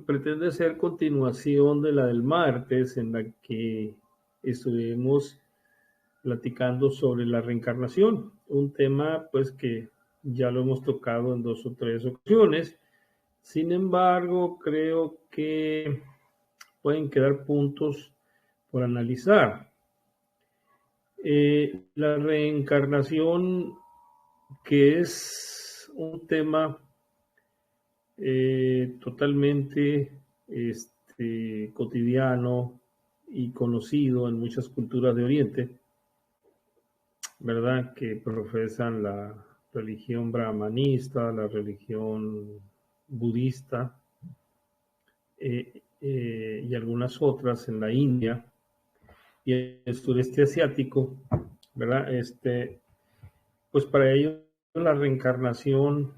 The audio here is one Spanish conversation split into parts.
pretende ser continuación de la del martes, en la que estuvimos platicando sobre la reencarnación, un tema pues que ya lo hemos tocado en 2 o 3 ocasiones. Sin embargo, creo que pueden quedar puntos por analizar. La reencarnación, que es un tema totalmente cotidiano y conocido en muchas culturas de Oriente, ¿verdad? Que profesan la religión brahmanista, la religión budista y algunas otras en la India y en el sureste asiático, ¿verdad? Pues para ellos la reencarnación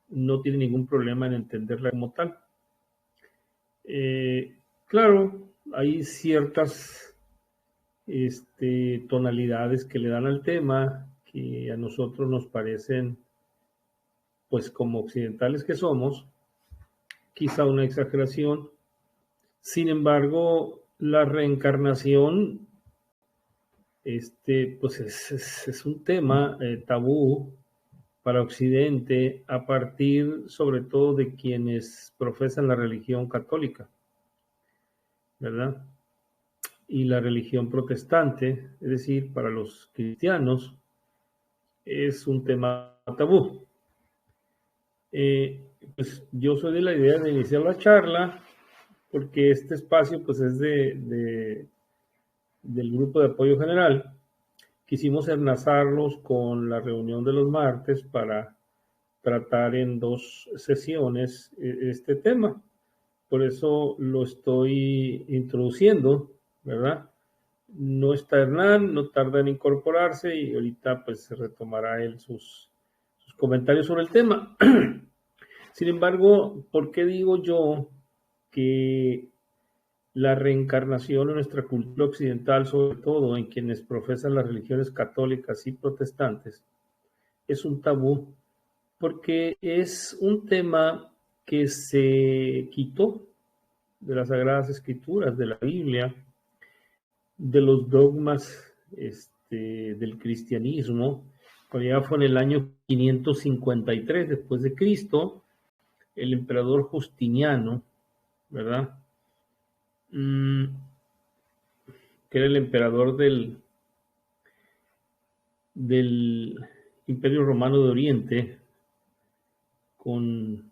no tiene ningún problema en entenderla como tal. Claro, hay ciertas tonalidades que le dan al tema que a nosotros nos parecen, pues como occidentales que somos, quizá una exageración. Sin embargo, la reencarnación, pues es un tema tabú para Occidente a partir sobre todo de quienes profesan la religión católica, ¿verdad? Y la religión protestante, es decir, para los cristianos, es un tema tabú. Pues yo soy de la idea de iniciar la charla porque este espacio pues es del grupo de apoyo general. Quisimos enlazarlos con la reunión de los martes para tratar en 2 sesiones este tema. Por eso lo estoy introduciendo, ¿verdad? No está Hernán, no tarda en incorporarse y ahorita pues se retomará él sus comentarios sobre el tema. Sin embargo, ¿por qué digo yo que la reencarnación en nuestra cultura occidental, sobre todo en quienes profesan las religiones católicas y protestantes, es un tabú? Porque es un tema que se quitó de las Sagradas Escrituras, de la Biblia, de los dogmas del cristianismo. Cuando ya fue en el año 553 después de Cristo, el emperador Justiniano, ¿verdad? Que era el emperador del Imperio Romano de Oriente, con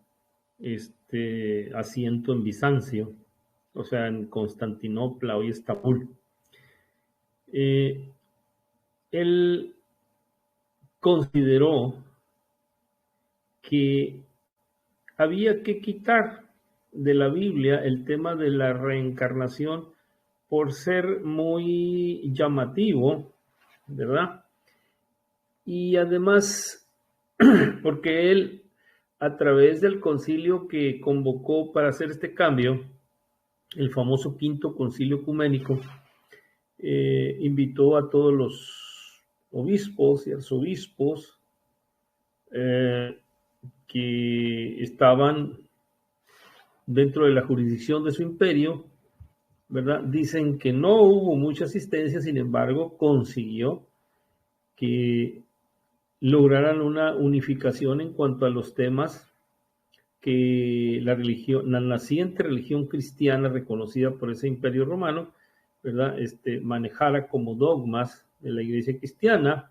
asiento en Bizancio, o sea, en Constantinopla, hoy Estambul. Él consideró que había que quitar de la Biblia el tema de la reencarnación por ser muy llamativo, ¿verdad? Y además, porque él, a través del concilio que convocó para hacer este cambio, el famoso Quinto Concilio Ecuménico, invitó a todos los obispos y arzobispos que estaban dentro de la jurisdicción de su imperio, ¿verdad? Dicen que no hubo mucha asistencia, sin embargo, consiguió que lograran una unificación en cuanto a los temas que la naciente religión cristiana reconocida por ese imperio romano, ¿verdad? Manejara como dogmas de la iglesia cristiana.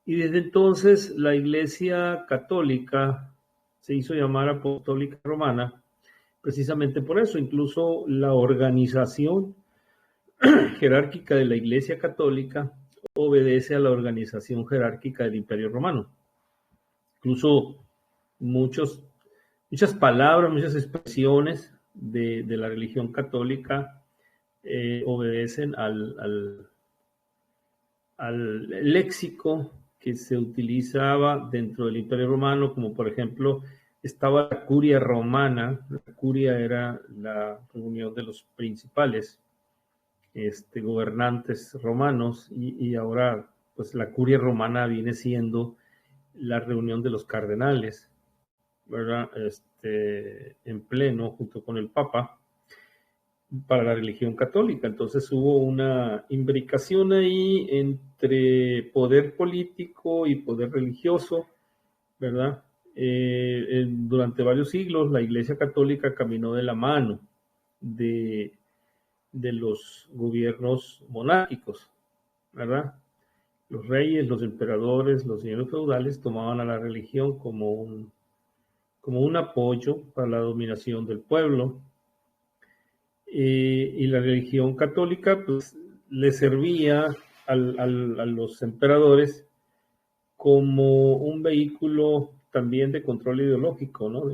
Y desde entonces la iglesia católica se hizo llamar apostólica romana, precisamente por eso. Incluso la organización jerárquica de la iglesia católica obedece a la organización jerárquica del imperio romano. Incluso muchas palabras, muchas expresiones de la religión católica obedecen al léxico que se utilizaba dentro del Imperio Romano, como por ejemplo estaba la curia romana. La curia era la reunión de los principales gobernantes romanos y ahora pues la curia romana viene siendo la reunión de los cardenales. ¿verdad? En pleno, junto con el Papa, para la religión católica. Entonces hubo una imbricación ahí entre poder político y poder religioso, ¿verdad? Durante varios siglos la Iglesia Católica caminó de la mano de, de los gobiernos monárquicos, ¿verdad? Los reyes, los emperadores, los señores feudales tomaban a la religión como un apoyo para la dominación del pueblo, y la religión católica pues le servía a los emperadores como un vehículo también de control ideológico, ¿no?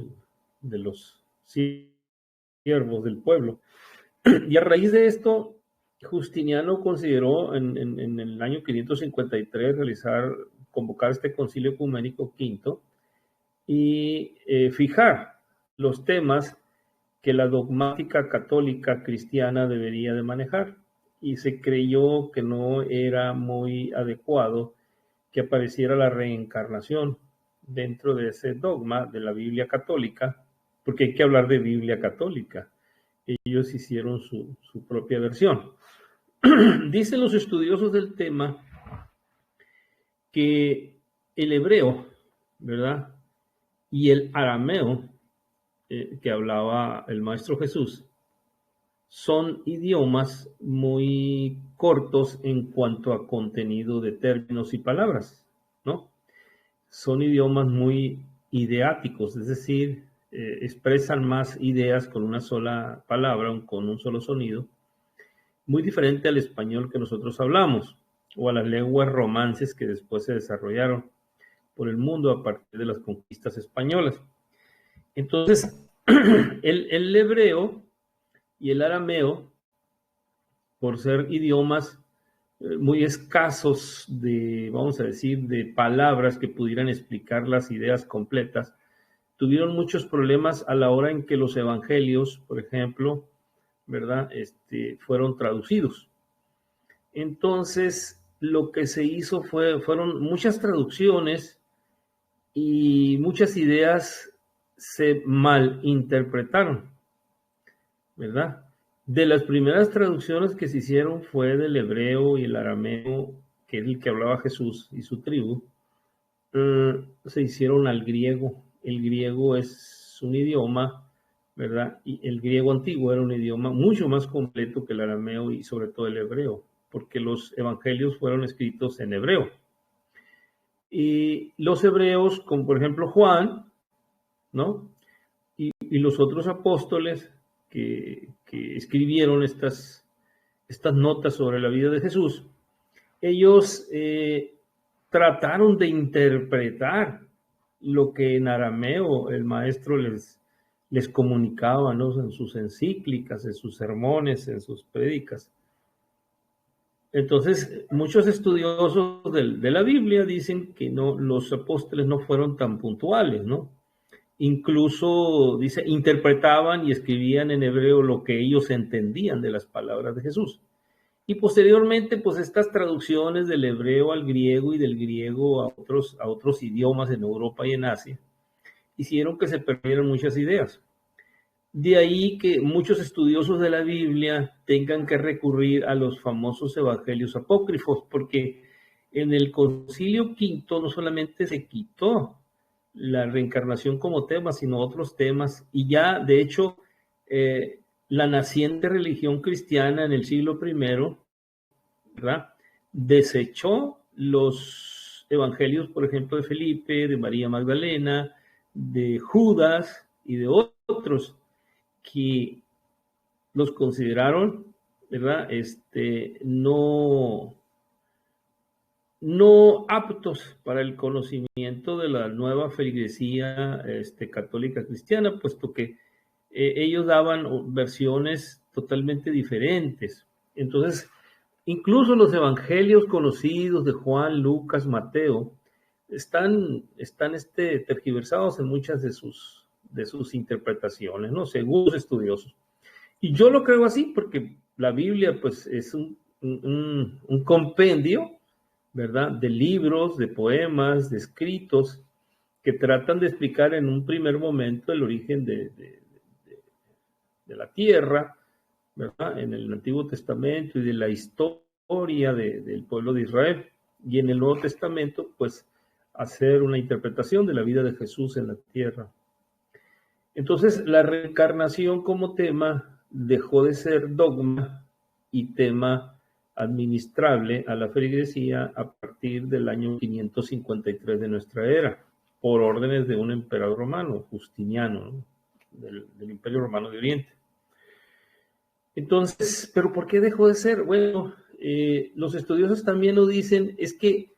De los siervos del pueblo. Y a raíz de esto, Justiniano consideró en el año 553 convocar este concilio ecuménico quinto y fijar los temas que la dogmática católica cristiana debería de manejar. Y se creyó que no era muy adecuado que apareciera la reencarnación dentro de ese dogma de la Biblia católica, porque hay que hablar de Biblia católica. Ellos hicieron su propia versión. Dicen los estudiosos del tema que el hebreo, ¿verdad? Y el arameo, que hablaba el Maestro Jesús, son idiomas muy cortos en cuanto a contenido de términos y palabras, ¿no? Son idiomas muy ideáticos, es decir, expresan más ideas con una sola palabra, con un solo sonido, muy diferente al español que nosotros hablamos o a las lenguas romances que después se desarrollaron por el mundo a partir de las conquistas españolas. Entonces, el hebreo y el arameo, por ser idiomas muy escasos vamos a decir, de palabras que pudieran explicar las ideas completas, tuvieron muchos problemas a la hora en que los evangelios, por ejemplo, ¿verdad? Fueron traducidos. Entonces, lo que se hizo fueron muchas traducciones y muchas ideas se malinterpretaron, ¿verdad? De las primeras traducciones que se hicieron fue del hebreo y el arameo, que es el que hablaba Jesús y su tribu, se hicieron al griego. El griego es un idioma, ¿verdad? Y el griego antiguo era un idioma mucho más completo que el arameo y sobre todo el hebreo, porque los evangelios fueron escritos en hebreo. Y los hebreos, como por ejemplo Juan, ¿no? Y los otros apóstoles que escribieron estas notas sobre la vida de Jesús, ellos trataron de interpretar lo que en arameo el maestro les comunicaba, ¿no? En sus encíclicas, en sus sermones, en sus prédicas. Entonces, muchos estudiosos de la Biblia dicen que no, los apóstoles no fueron tan puntuales, ¿no? Incluso, dice, interpretaban y escribían en hebreo lo que ellos entendían de las palabras de Jesús. Y posteriormente, pues estas traducciones del hebreo al griego y del griego a otros idiomas en Europa y en Asia, hicieron que se perdieran muchas ideas. De ahí que muchos estudiosos de la Biblia tengan que recurrir a los famosos evangelios apócrifos, porque en el Concilio Quinto no solamente se quitó la reencarnación como tema, sino otros temas, y ya de hecho la naciente religión cristiana en el siglo I, ¿verdad?, desechó los evangelios, por ejemplo, de Felipe, de María Magdalena, de Judas y de otros que los consideraron, ¿verdad?, no aptos para el conocimiento de la nueva feligresía católica cristiana, puesto que ellos daban versiones totalmente diferentes. Entonces, incluso los evangelios conocidos de Juan, Lucas, Mateo, están tergiversados en muchas de sus interpretaciones, ¿no?, según los estudiosos. Y yo lo creo así porque la Biblia, pues, es un compendio, ¿verdad?, de libros, de poemas, de escritos que tratan de explicar en un primer momento el origen de la tierra, ¿verdad? En el Antiguo Testamento y de la historia del pueblo de Israel. Y en el Nuevo Testamento, pues, hacer una interpretación de la vida de Jesús en la tierra. Entonces, la reencarnación como tema dejó de ser dogma y tema administrable a la feligresía a partir del año 553 de nuestra era, por órdenes de un emperador romano, Justiniano, ¿no? del Imperio Romano de Oriente. Entonces, ¿pero por qué dejó de ser? Bueno, los estudiosos también lo dicen, es que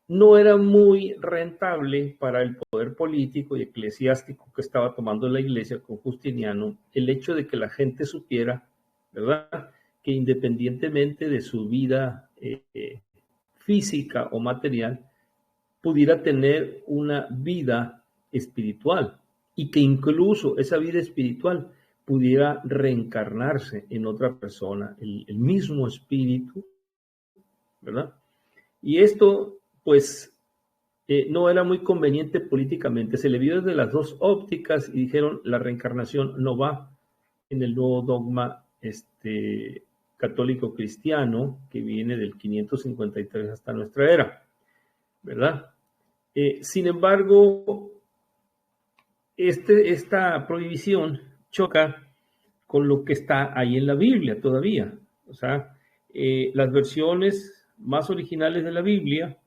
no era muy rentable para el poder político y eclesiástico que estaba tomando la iglesia con Justiniano el hecho de que la gente supiera, ¿verdad?, que independientemente de su vida física o material, pudiera tener una vida espiritual y que incluso esa vida espiritual pudiera reencarnarse en otra persona, el mismo espíritu, ¿verdad? Y esto, pues, no era muy conveniente políticamente. Se le vio desde las dos ópticas y dijeron, la reencarnación no va en el nuevo dogma católico cristiano que viene del 553 hasta nuestra era, ¿verdad? Sin embargo, esta prohibición choca con lo que está ahí en la Biblia todavía. O sea, las versiones más originales de la Biblia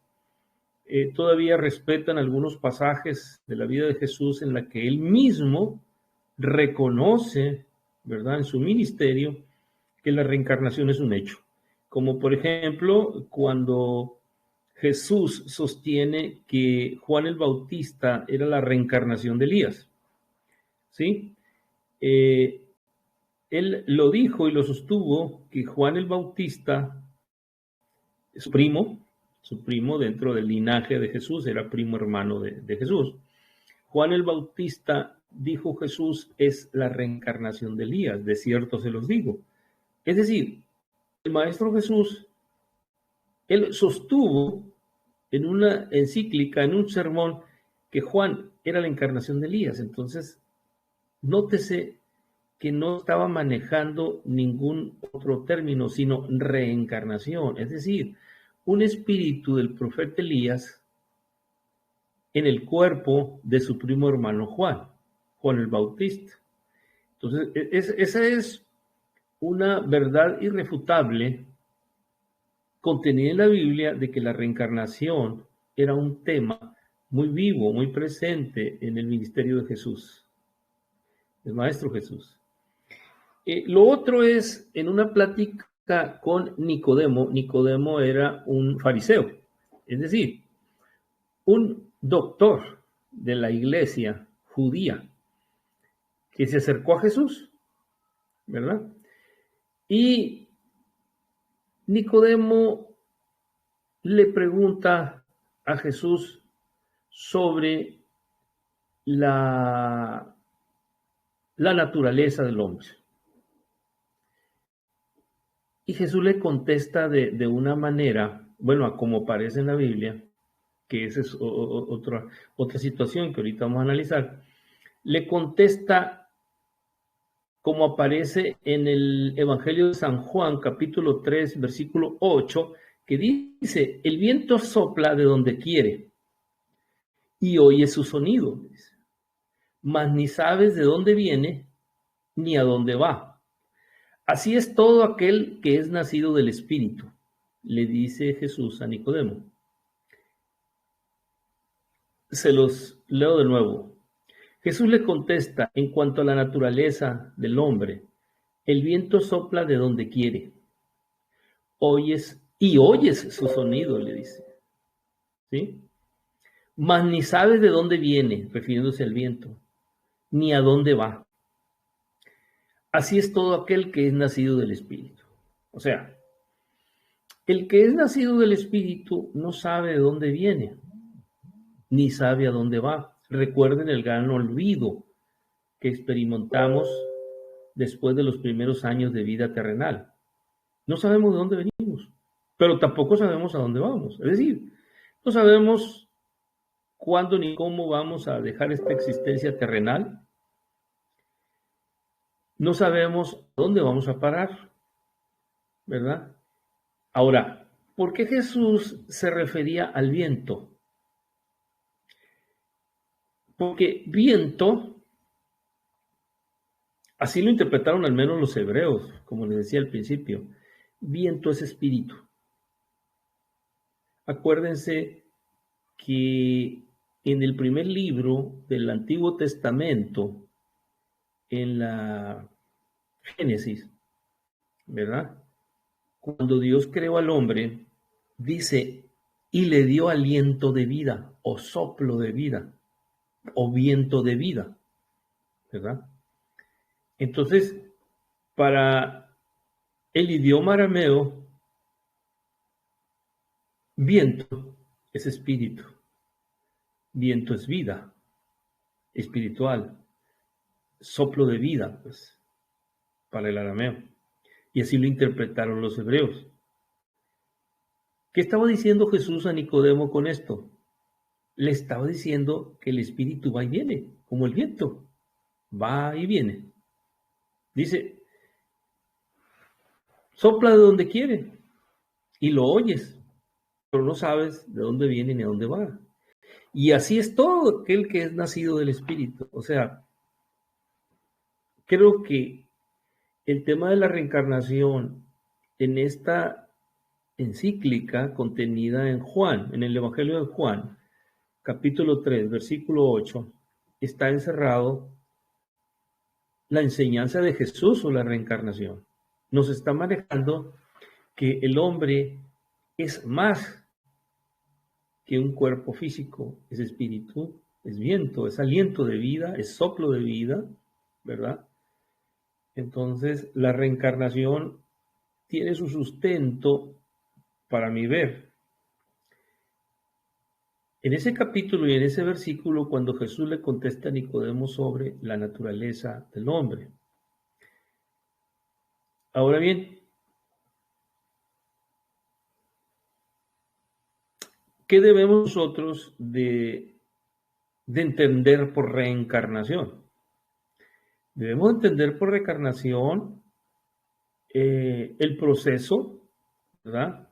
todavía respetan algunos pasajes de la vida de Jesús en la que él mismo reconoce, ¿verdad?, en su ministerio, que la reencarnación es un hecho. Como por ejemplo, cuando Jesús sostiene que Juan el Bautista era la reencarnación de Elías, ¿sí? Él lo dijo y lo sostuvo que Juan el Bautista, su primo dentro del linaje de Jesús, era primo hermano de Jesús. Juan el Bautista, dijo Jesús, es la reencarnación de Elías, de cierto se los digo. Es decir, el Maestro Jesús, él sostuvo en una encíclica, en un sermón, que Juan era la encarnación de Elías. Entonces, nótese que no estaba manejando ningún otro término, sino reencarnación, es decir, un espíritu del profeta Elías en el cuerpo de su primo hermano Juan el Bautista. Entonces, esa es una verdad irrefutable contenida en la Biblia de que la reencarnación era un tema muy vivo, muy presente en el ministerio de Jesús, el Maestro Jesús. Lo otro es en una plática con Nicodemo. Nicodemo era un fariseo, es decir, un doctor de la iglesia judía que se acercó a Jesús, ¿verdad? Y Nicodemo le pregunta a Jesús sobre la naturaleza del hombre. Y Jesús le contesta de una manera, bueno, como aparece en la Biblia, que esa es otra situación que ahorita vamos a analizar, le contesta como aparece en el Evangelio de San Juan, capítulo 3, versículo 8, que dice, el viento sopla de donde quiere y oye su sonido, mas ni sabes de dónde viene ni a dónde va. Así es todo aquel que es nacido del Espíritu, le dice Jesús a Nicodemo. Se los leo de nuevo. Jesús le contesta en cuanto a la naturaleza del hombre. El viento sopla de donde quiere. Oyes su sonido, le dice. ¿Sí? Mas ni sabes de dónde viene, refiriéndose al viento, ni a dónde va. Así es todo aquel que es nacido del Espíritu. O sea, el que es nacido del Espíritu no sabe de dónde viene, ni sabe a dónde va. Recuerden el gran olvido que experimentamos después de los primeros años de vida terrenal. No sabemos de dónde venimos, pero tampoco sabemos a dónde vamos. Es decir, no sabemos cuándo ni cómo vamos a dejar esta existencia terrenal. No sabemos dónde vamos a parar, ¿verdad? Ahora, ¿por qué Jesús se refería al viento? Porque viento, así lo interpretaron al menos los hebreos, como les decía al principio, viento es espíritu. Acuérdense que en el primer libro del Antiguo Testamento, en la Génesis, ¿verdad? Cuando Dios creó al hombre, dice, y le dio aliento de vida, o soplo de vida, o viento de vida, ¿verdad? Entonces, para el idioma arameo, viento es espíritu, viento es vida espiritual, soplo de vida, pues, para el arameo. Y así lo interpretaron los hebreos. ¿Qué estaba diciendo Jesús a Nicodemo con esto? Le estaba diciendo que el espíritu va y viene, como el viento, va y viene. Dice, sopla de donde quiere y lo oyes, pero no sabes de dónde viene ni a dónde va. Y así es todo aquel que es nacido del espíritu. O sea, creo que el tema de la reencarnación en esta encíclica contenida en Juan, en el Evangelio de Juan, capítulo 3, versículo 8, está encerrado la enseñanza de Jesús o la reencarnación. Nos está manejando que el hombre es más que un cuerpo físico, es espíritu, es viento, es aliento de vida, es soplo de vida, ¿verdad? Entonces, la reencarnación tiene su sustento, para mi ver, en ese capítulo y en ese versículo, cuando Jesús le contesta a Nicodemo sobre la naturaleza del hombre. Ahora bien, ¿qué debemos nosotros de entender por reencarnación? Debemos entender por reencarnación el proceso, ¿verdad?,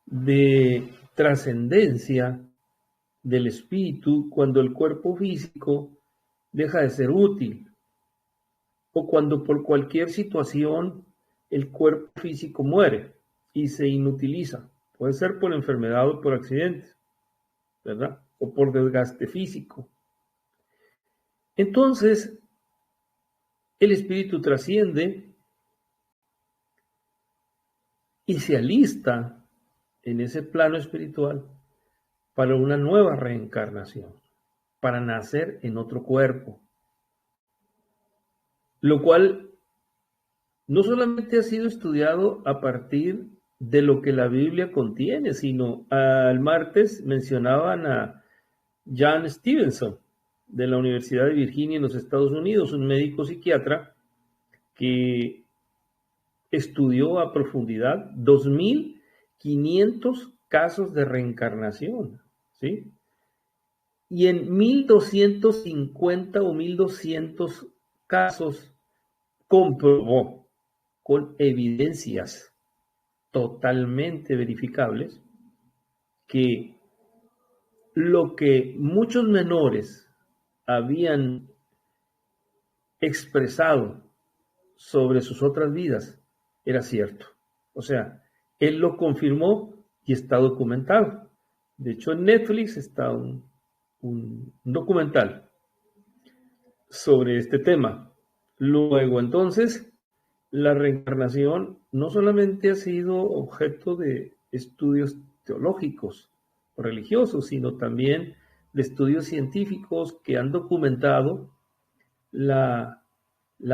de trascendencia del espíritu cuando el cuerpo físico deja de ser útil o cuando por cualquier situación el cuerpo físico muere y se inutiliza. Puede ser por enfermedad o por accidente, ¿verdad? O por desgaste físico. Entonces, el espíritu trasciende y se alista en ese plano espiritual para una nueva reencarnación, para nacer en otro cuerpo. Lo cual no solamente ha sido estudiado a partir de lo que la Biblia contiene, sino el martes mencionaban a Jan Stevenson de la Universidad de Virginia en los Estados Unidos, un médico psiquiatra que estudió a profundidad 2.500 casos de reencarnación, ¿sí? Y en 1.250 o 1.200 casos comprobó con evidencias totalmente verificables que lo que muchos menores habían expresado sobre sus otras vidas era cierto. O sea, él lo confirmó y está documentado. De hecho, en Netflix está un documental sobre este tema. Luego, entonces, la reencarnación no solamente ha sido objeto de estudios teológicos o religiosos, sino también de estudios científicos que han documentado la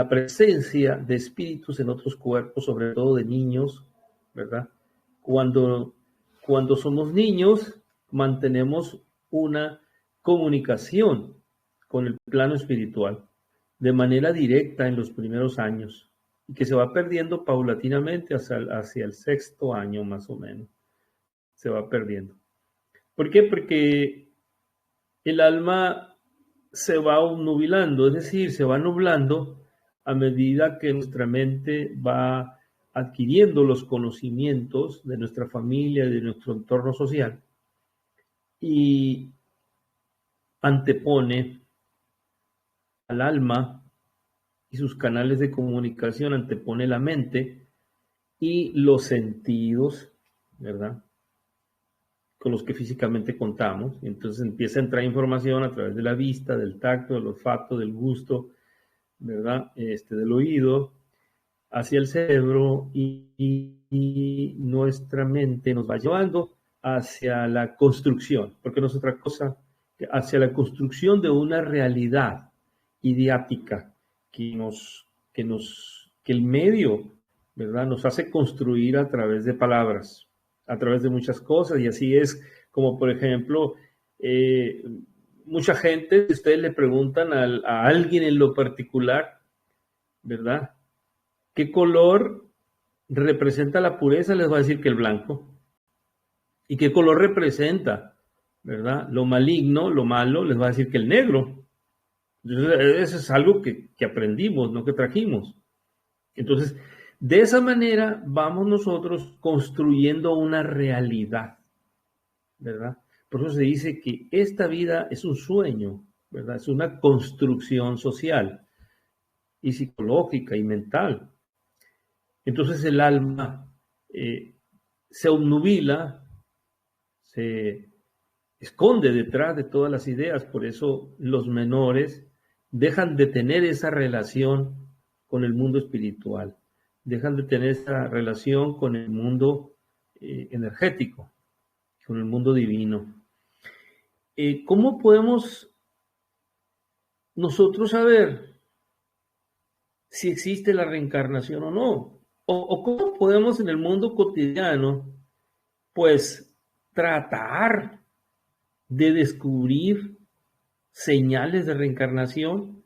presencia de espíritus en otros cuerpos, sobre todo de niños, ¿verdad? Cuando somos niños, mantenemos una comunicación con el plano espiritual de manera directa en los primeros años y que se va perdiendo paulatinamente hacia el sexto año más o menos. Se va perdiendo. ¿Por qué? Porque el alma se va obnubilando, es decir, se va nublando a medida que nuestra mente va adquiriendo los conocimientos de nuestra familia, de nuestro entorno social, y antepone al alma y sus canales de comunicación, antepone la mente y los sentidos, ¿verdad?, con los que físicamente contamos. Entonces empieza a entrar información a través de la vista, del tacto, del olfato, del gusto, ¿verdad?, del oído, hacia el cerebro, y nuestra mente nos va llevando hacia la construcción, porque no es otra cosa que hacia la construcción de una realidad ideática que el medio, ¿verdad?, nos hace construir a través de palabras, a través de muchas cosas. Y así es como, por ejemplo, mucha gente, si ustedes le preguntan a alguien en lo particular, ¿verdad?, ¿qué color representa la pureza? Les va a decir que el blanco. ¿Y qué color representa, verdad, lo maligno, lo malo? Les va a decir que el negro. Entonces, eso es algo que aprendimos, no que trajimos. Entonces, de esa manera vamos nosotros construyendo una realidad, ¿verdad? Por eso se dice que esta vida es un sueño, ¿verdad? Es una construcción social y psicológica y mental. Entonces el alma se obnubila, se esconde detrás de todas las ideas. Por eso los menores dejan de tener esa relación con el mundo espiritual, dejan de tener esa relación con el mundo energético, con el mundo divino. ¿Cómo podemos nosotros saber si existe la reencarnación o no? ¿O cómo podemos en el mundo cotidiano, pues, tratar de descubrir señales de reencarnación?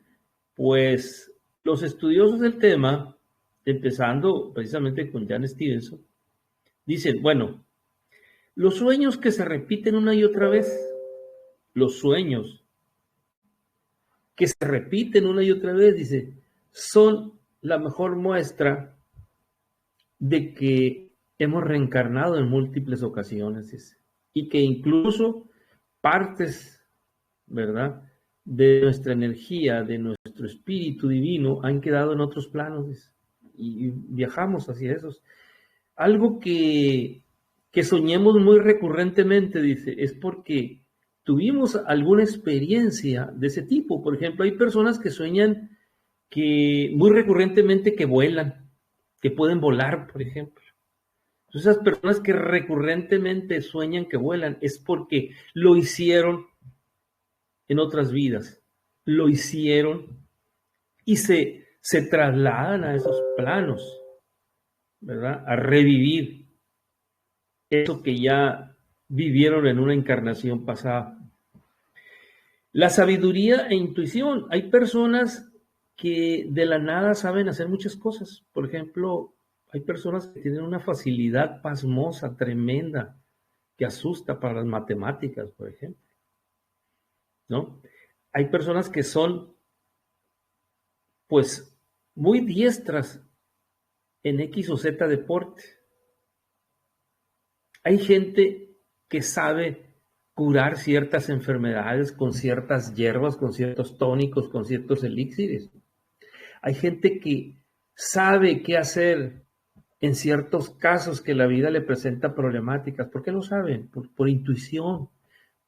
Pues los estudiosos del tema, empezando precisamente con Jan Stevenson, dicen, bueno, los sueños que se repiten una y otra vez, los sueños que se repiten una y otra vez, dice, son la mejor muestra de que hemos reencarnado en múltiples ocasiones, dice, y que incluso partes, ¿verdad?, de nuestra energía, de nuestro espíritu divino, han quedado en otros planos, dice, y viajamos hacia esos. Algo que soñemos muy recurrentemente, dice, es porque tuvimos alguna experiencia de ese tipo. Por ejemplo, hay personas que sueñan que muy recurrentemente que vuelan, que pueden volar, por ejemplo. Entonces, esas personas que recurrentemente sueñan que vuelan es porque lo hicieron en otras vidas, lo hicieron y se trasladan a esos planos, ¿verdad?, a revivir eso que ya vivieron en una encarnación pasada. La sabiduría e intuición. Hay personas que de la nada saben hacer muchas cosas. Por ejemplo, hay personas que tienen una facilidad pasmosa, tremenda, que asusta para las matemáticas, por ejemplo, ¿no? Hay personas que son, pues, muy diestras en X o Z deporte. Hay gente que sabe curar ciertas enfermedades con ciertas hierbas, con ciertos tónicos, con ciertos elixires. Hay gente que sabe qué hacer en ciertos casos que la vida le presenta problemáticas. ¿Por qué lo saben? Por intuición.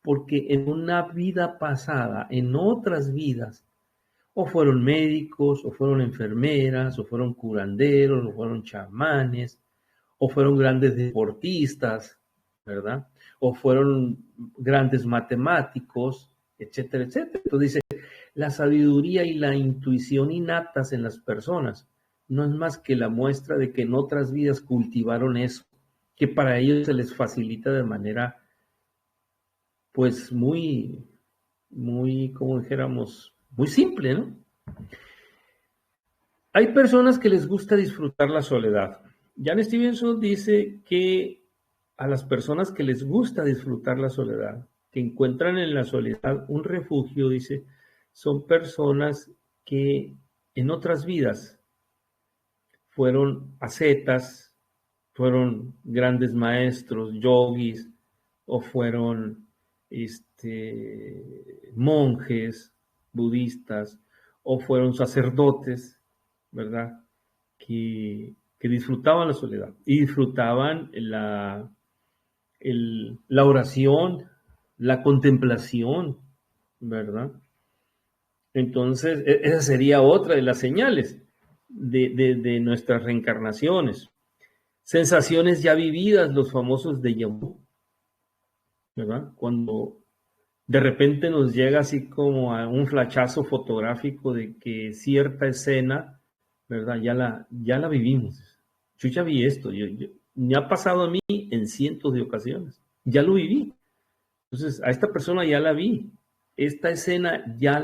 Porque en una vida pasada, en otras vidas, o fueron médicos, o fueron enfermeras, o fueron curanderos, o fueron chamanes, o fueron grandes deportistas, ¿verdad? O fueron grandes matemáticos, etcétera, etcétera. Entonces dice, la sabiduría y la intuición innatas en las personas no es más que la muestra de que en otras vidas cultivaron eso, que para ellos se les facilita de manera, pues, muy, como dijéramos, muy simple, ¿no? Hay personas que les gusta disfrutar la soledad. Jan Stevenson dice que a las personas que les gusta disfrutar la soledad, que encuentran en la soledad un refugio, dice, son personas que en otras vidas fueron ascetas, fueron grandes maestros, yogis, o fueron monjes budistas, o fueron sacerdotes, ¿verdad? Que disfrutaban la soledad y disfrutaban la oración, la contemplación, ¿verdad? Entonces, esa sería otra de las señales de nuestras reencarnaciones. Sensaciones ya vividas, los famosos déjà vu, ¿verdad? Cuando de repente nos llega así como a un flachazo fotográfico de que cierta escena, ¿verdad? Ya la vivimos. Yo ya vi esto, me ha pasado a mí en cientos de ocasiones. Ya lo viví. Entonces, a esta persona ya la vi. Esta escena ya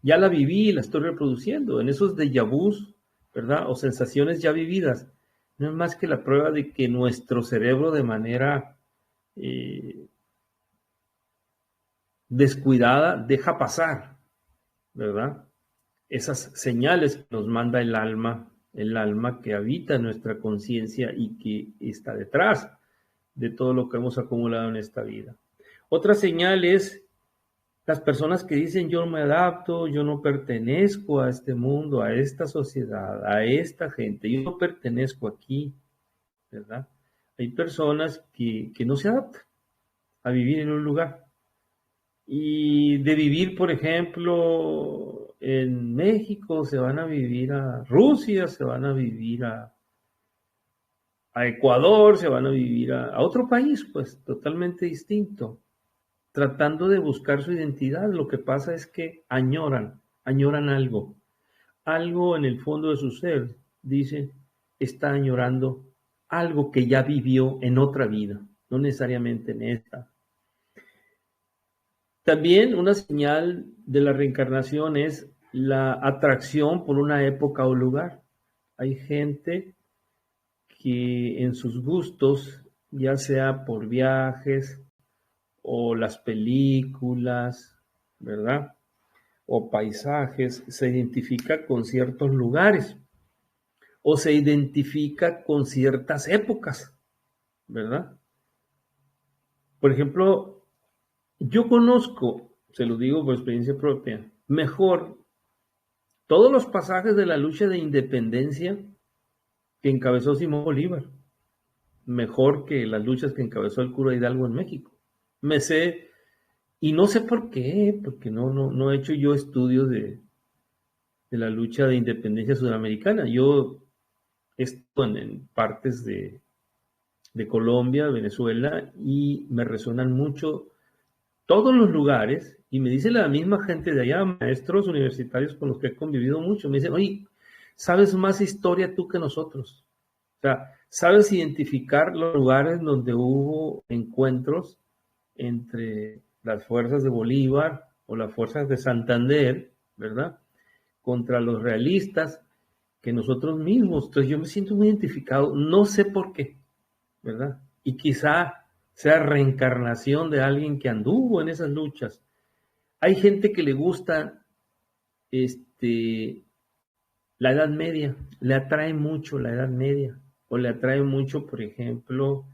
la viví y la estoy reproduciendo. En esos déjà vus, ¿verdad? O sensaciones ya vividas. No es más que la prueba de que nuestro cerebro de manera descuidada deja pasar, ¿verdad? Esas señales que nos manda el alma que habita nuestra conciencia y que está detrás de todo lo que hemos acumulado en esta vida. Otra señal es las personas que dicen yo no me adapto, yo no pertenezco a este mundo, a esta sociedad, a esta gente, yo no pertenezco aquí, ¿verdad? Hay personas que no se adaptan a vivir en un lugar. Y de vivir, por ejemplo, en México, se van a vivir a Rusia, se van a vivir a Ecuador, se van a vivir a otro país, pues totalmente distinto, tratando de buscar su identidad. Lo que pasa es que añoran algo en el fondo de su ser, dice, está añorando algo que ya vivió en otra vida, no necesariamente en esta. También una señal de la reencarnación es la atracción por una época o lugar. Hay gente que en sus gustos, ya sea por viajes o las películas, ¿verdad? O paisajes, se identifica con ciertos lugares o se identifica con ciertas épocas, ¿verdad? Por ejemplo, yo conozco, se lo digo por experiencia propia, mejor todos los pasajes de la lucha de independencia que encabezó Simón Bolívar, mejor que las luchas que encabezó el cura Hidalgo en México. Me sé, y no sé por qué, porque no he hecho yo estudios de la lucha de independencia sudamericana. Yo estoy en partes de Colombia, Venezuela, y me resuenan mucho todos los lugares, y me dice la misma gente de allá, maestros universitarios con los que he convivido mucho, me dicen, oye, sabes más historia tú que nosotros. O sea, sabes identificar los lugares donde hubo encuentros entre las fuerzas de Bolívar o las fuerzas de Santander, ¿verdad? Contra los realistas que nosotros mismos. Entonces yo me siento muy identificado, no sé por qué, ¿verdad? Y quizá sea reencarnación de alguien que anduvo en esas luchas. Hay gente que le gusta la Edad Media, le atrae mucho la Edad Media, o le atrae mucho, por ejemplo,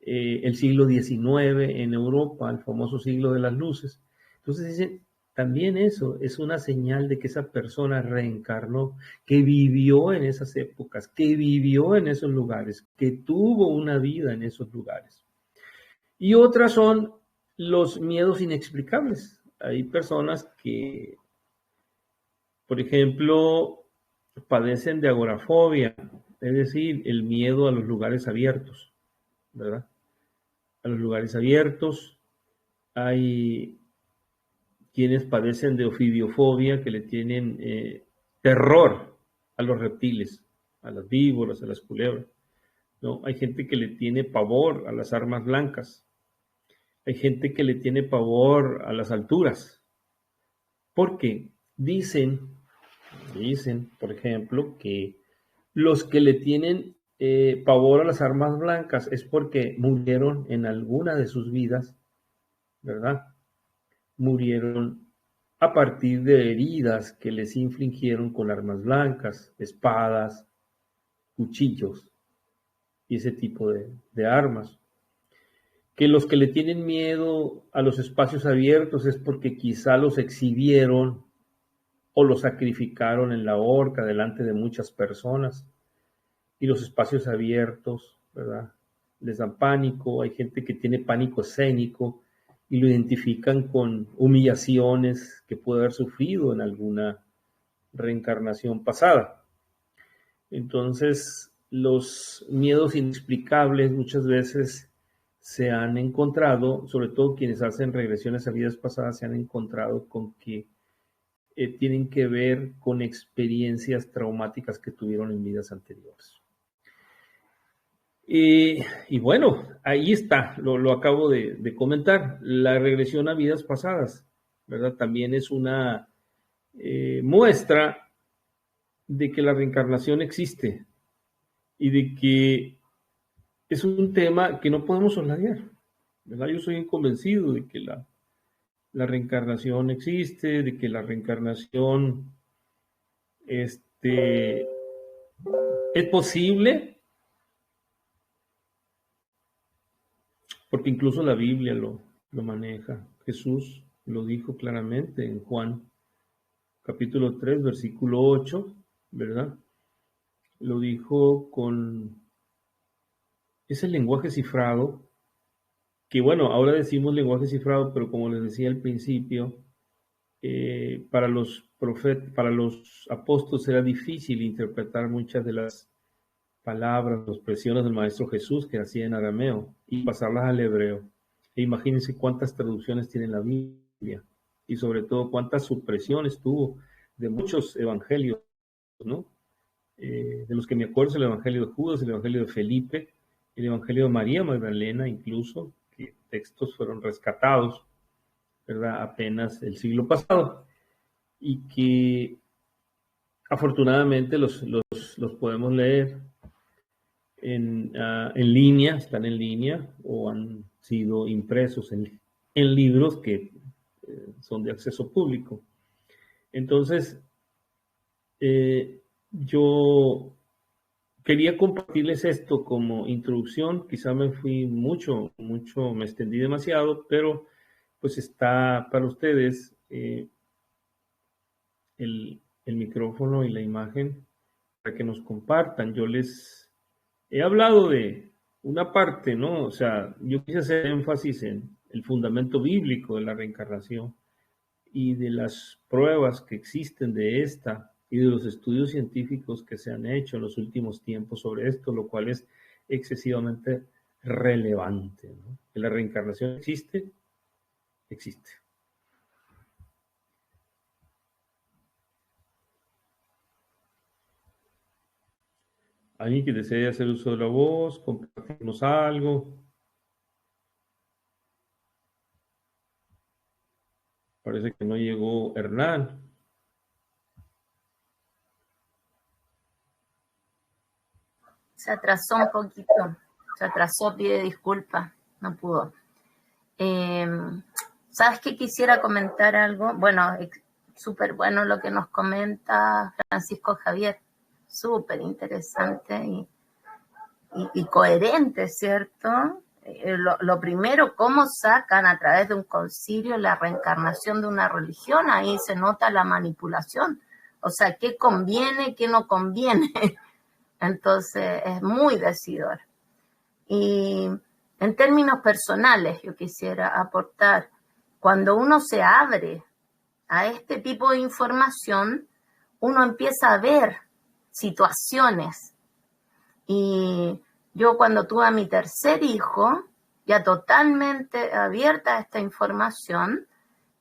el siglo XIX en Europa, el famoso siglo de las luces. Entonces dicen, también eso es una señal de que esa persona reencarnó, que vivió en esas épocas, que vivió en esos lugares, que tuvo una vida en esos lugares. Y otras son los miedos inexplicables. Hay personas que, por ejemplo, padecen de agorafobia, es decir, el miedo a los lugares abiertos, ¿verdad? A los lugares abiertos. Hay quienes padecen de ofidiofobia, que le tienen terror a los reptiles, a las víboras, a las culebras, ¿no? Hay gente que le tiene pavor a las armas blancas. Hay gente que le tiene pavor a las alturas. Porque dicen, por ejemplo, que los que le tienen pavor a las armas blancas es porque murieron en alguna de sus vidas, ¿verdad? Murieron a partir de heridas que les infligieron con armas blancas, espadas, cuchillos y ese tipo de armas. Que los que le tienen miedo a los espacios abiertos es porque quizá los exhibieron o los sacrificaron en la horca delante de muchas personas. Y los espacios abiertos, ¿verdad? Les dan pánico, hay gente que tiene pánico escénico y lo identifican con humillaciones que puede haber sufrido en alguna reencarnación pasada. Entonces, los miedos inexplicables muchas veces se han encontrado, sobre todo quienes hacen regresiones a vidas pasadas, se han encontrado con que tienen que ver con experiencias traumáticas que tuvieron en vidas anteriores. Y bueno, ahí está, lo acabo de comentar. La regresión a vidas pasadas, ¿verdad? También es una muestra de que la reencarnación existe y de que es un tema que no podemos soslayar, ¿verdad? Yo soy convencido de que la reencarnación existe, de que la reencarnación es posible, porque incluso la Biblia lo maneja. Jesús lo dijo claramente en Juan capítulo 3, versículo 8, ¿verdad? Lo dijo con ese lenguaje cifrado, que bueno, ahora decimos lenguaje cifrado, pero como les decía al principio, para los apóstoles era difícil interpretar muchas de las palabras, las expresiones del Maestro Jesús que hacía en arameo y pasarlas al hebreo. E imagínense cuántas traducciones tiene la Biblia y sobre todo cuántas supresiones tuvo de muchos evangelios, ¿no? De los que me acuerdo, el Evangelio de Judas, el Evangelio de Felipe, el Evangelio de María Magdalena, incluso, que textos fueron rescatados, ¿verdad? Apenas el siglo pasado, y que afortunadamente los podemos leer en línea, están en línea o han sido impresos en libros que son de acceso público. Entonces, yo quería compartirles esto como introducción. Quizá me fui mucho, me extendí demasiado, pero pues está para ustedes el micrófono y la imagen para que nos compartan. Yo les he hablado de una parte, ¿no? O sea, yo quise hacer énfasis en el fundamento bíblico de la reencarnación y de las pruebas que existen de esta y de los estudios científicos que se han hecho en los últimos tiempos sobre esto, lo cual es excesivamente relevante, ¿no? Que la reencarnación existe. Alguien que desee hacer uso de la voz, compartirnos algo. Parece que no llegó Hernán. Se atrasó un poquito, pide disculpas, no pudo. ¿Sabes qué? Quisiera comentar algo. Bueno, súper bueno lo que nos comenta Francisco Javier, súper interesante y coherente, ¿cierto? Lo primero, cómo sacan a través de un concilio la reencarnación de una religión, ahí se nota la manipulación, o sea, qué conviene, qué no conviene. Entonces es muy decidor. Y en términos personales yo quisiera aportar, cuando uno se abre a este tipo de información, uno empieza a ver situaciones. Y yo cuando tuve a mi tercer hijo, ya totalmente abierta a esta información,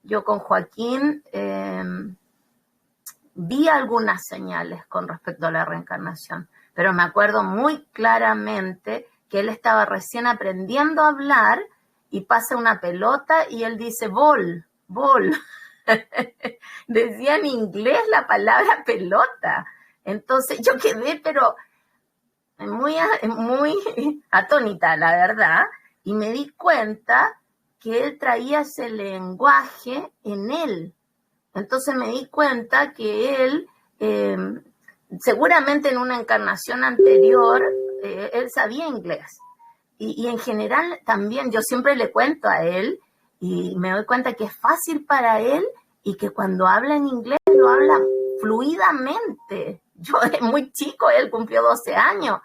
yo con Joaquín vi algunas señales con respecto a la reencarnación, pero me acuerdo muy claramente que él estaba recién aprendiendo a hablar y pasa una pelota y él dice ball. Decía en inglés la palabra pelota. Entonces yo quedé pero muy atónita, la verdad, y me di cuenta que él traía ese lenguaje en él. Entonces me di cuenta que él, seguramente en una encarnación anterior, él sabía inglés. Y en general también yo siempre le cuento a él y me doy cuenta que es fácil para él y que cuando habla en inglés lo habla fluidamente. Yo es muy chico, él cumplió 12 años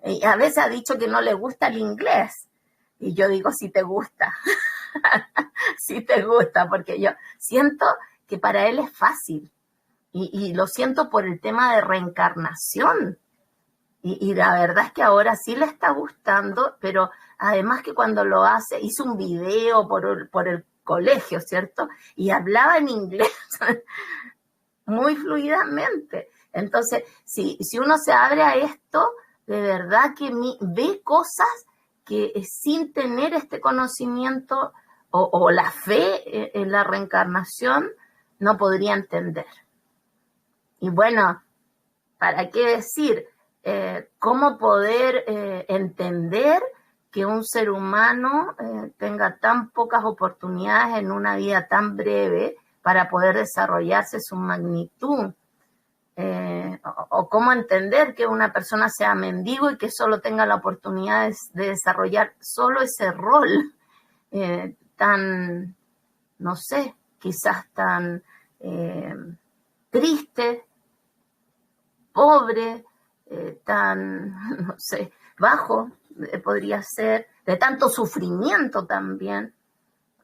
y a veces ha dicho que no le gusta el inglés. Y yo digo, si te gusta, si te gusta, porque yo siento que para él es fácil y lo siento por el tema de reencarnación. Y la verdad es que ahora sí le está gustando, pero además que cuando lo hace, hizo un video por el colegio, ¿cierto? Y hablaba en inglés muy fluidamente. Entonces, si uno se abre a esto, de verdad que ve cosas que sin tener este conocimiento o la fe en la reencarnación, no podría entender. Y bueno, ¿para qué decir? ¿Cómo poder entender que un ser humano tenga tan pocas oportunidades en una vida tan breve para poder desarrollarse su magnitud? O cómo entender que una persona sea mendigo y que solo tenga la oportunidad de desarrollar solo ese rol tan, no sé, quizás tan triste, pobre, tan, no sé, bajo, podría ser, de tanto sufrimiento también,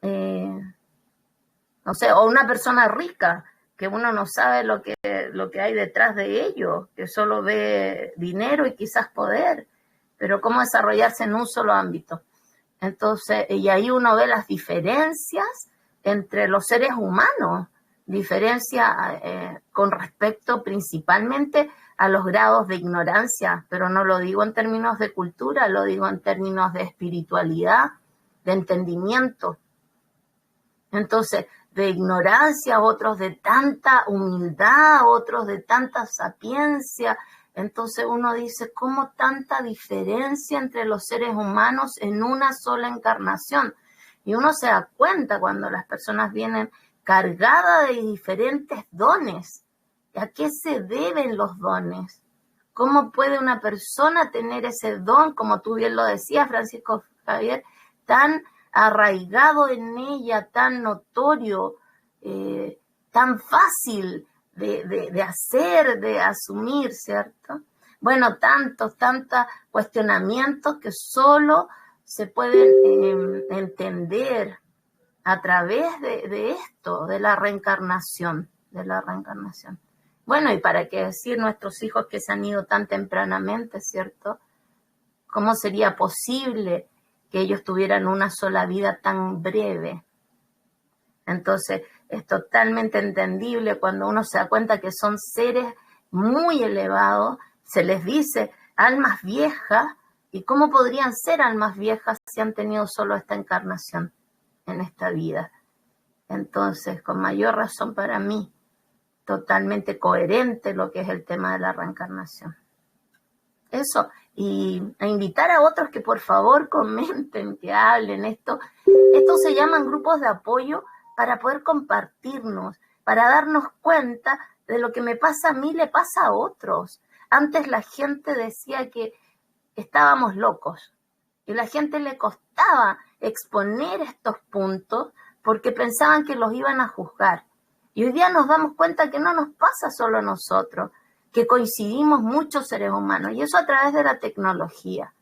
no sé, o una persona rica, que uno no sabe lo que hay detrás de ello, que solo ve dinero y quizás poder, pero cómo desarrollarse en un solo ámbito. Entonces, y ahí uno ve las diferencias entre los seres humanos, diferencia con respecto principalmente a los grados de ignorancia, pero no lo digo en términos de cultura, lo digo en términos de espiritualidad, de entendimiento. Entonces, de ignorancia, otros de tanta humildad, otros de tanta sapiencia. Entonces uno dice, ¿cómo tanta diferencia entre los seres humanos en una sola encarnación? Y uno se da cuenta cuando las personas vienen cargadas de diferentes dones. ¿A qué se deben los dones? ¿Cómo puede una persona tener ese don, como tú bien lo decías, Francisco Javier, tan arraigado en ella, tan notorio, tan fácil de hacer, de asumir, ¿cierto? Bueno, tantos cuestionamientos que solo se pueden entender a través de esto, de la reencarnación. Bueno, y para qué decir nuestros hijos que se han ido tan tempranamente, ¿cierto? ¿Cómo sería posible que ellos tuvieran una sola vida tan breve? Entonces, es totalmente entendible cuando uno se da cuenta que son seres muy elevados, se les dice almas viejas, ¿y cómo podrían ser almas viejas si han tenido solo esta encarnación en esta vida? Entonces, con mayor razón para mí, totalmente coherente lo que es el tema de la reencarnación. Eso, e invitar a otros que por favor comenten, que hablen esto. Estos se llaman grupos de apoyo para poder compartirnos, para darnos cuenta de lo que me pasa a mí, le pasa a otros. Antes la gente decía que estábamos locos y la gente le costaba exponer estos puntos porque pensaban que los iban a juzgar. Y hoy día nos damos cuenta que no nos pasa solo a nosotros, que coincidimos muchos seres humanos, y eso a través de la tecnología.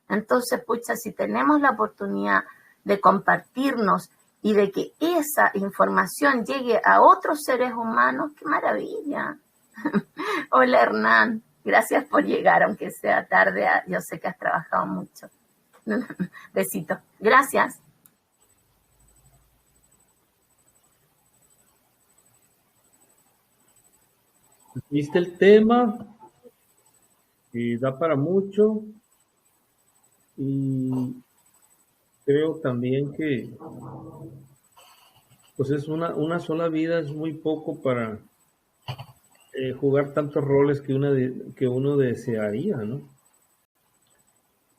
Entonces, pucha, si tenemos la oportunidad de compartirnos y de que esa información llegue a otros seres humanos, ¡qué maravilla! Hola, Hernán, gracias por llegar, aunque sea tarde, yo sé que has trabajado mucho. Besito, gracias. Viste el tema y da para mucho, y creo también que pues es una sola vida, es muy poco para jugar tantos roles que uno desearía, ¿no?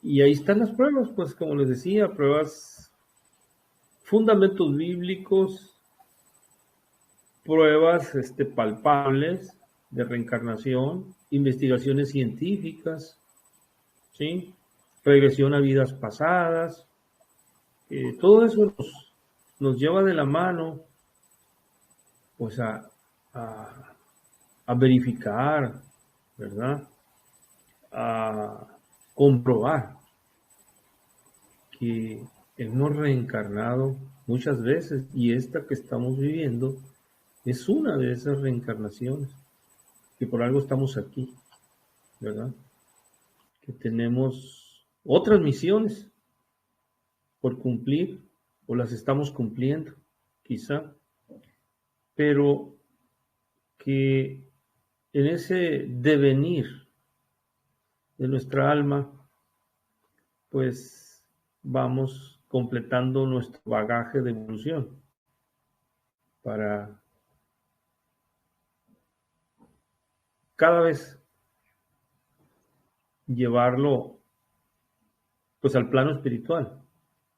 Y ahí están las pruebas, pues como les decía, pruebas fundamentos bíblicos, pruebas palpables de reencarnación, investigaciones científicas, ¿sí? Regresión a vidas pasadas. Todo eso nos lleva de la mano pues a verificar, ¿verdad? A comprobar que hemos reencarnado muchas veces y esta que estamos viviendo es una de esas reencarnaciones, que por algo estamos aquí, ¿verdad? Que tenemos otras misiones por cumplir o las estamos cumpliendo, quizá, pero que en ese devenir de nuestra alma, pues vamos completando nuestro bagaje de evolución para cada vez llevarlo pues al plano espiritual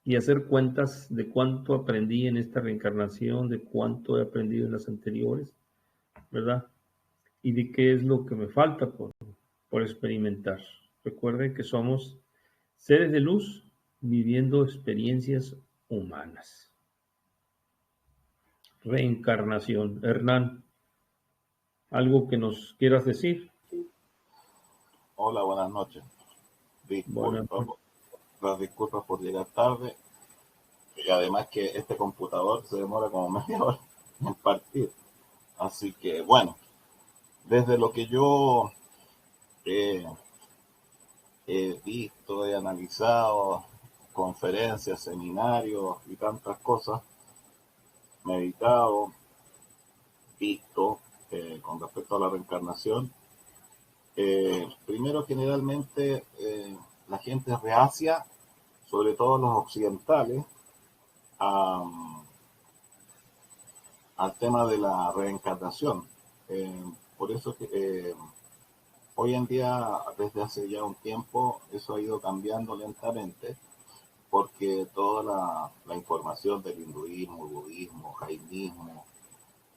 y hacer cuentas de cuánto aprendí en esta reencarnación, de cuánto he aprendido en las anteriores, ¿verdad? Y de qué es lo que me falta por experimentar. Recuerden que somos seres de luz viviendo experiencias humanas. Reencarnación. Hernán, ¿algo que nos quieras decir? Hola, buenas noches. Buenas noches. Las disculpas por llegar tarde. Y además que este computador se demora como media hora en partir. Así que, bueno, desde lo que yo he visto, he analizado, conferencias, seminarios y tantas cosas, meditado, visto con respecto a la reencarnación, primero generalmente la gente es reacia, sobre todo los occidentales, al tema de la reencarnación. Por eso que hoy en día, desde hace ya un tiempo, eso ha ido cambiando lentamente, porque toda la información del hinduismo, budismo, jainismo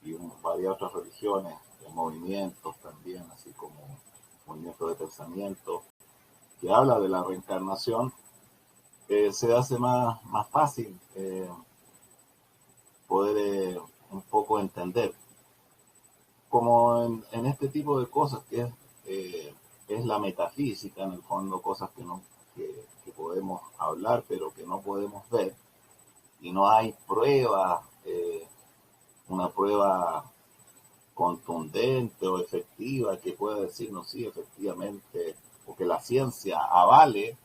y varias otras religiones, movimientos también, así como movimientos de pensamiento, que habla de la reencarnación, se hace más fácil poder un poco entender. Como en este tipo de cosas que es la metafísica, en el fondo, cosas que podemos hablar pero que no podemos ver, y no hay prueba, una prueba contundente o efectiva que pueda decirnos sí, efectivamente, o que la ciencia avale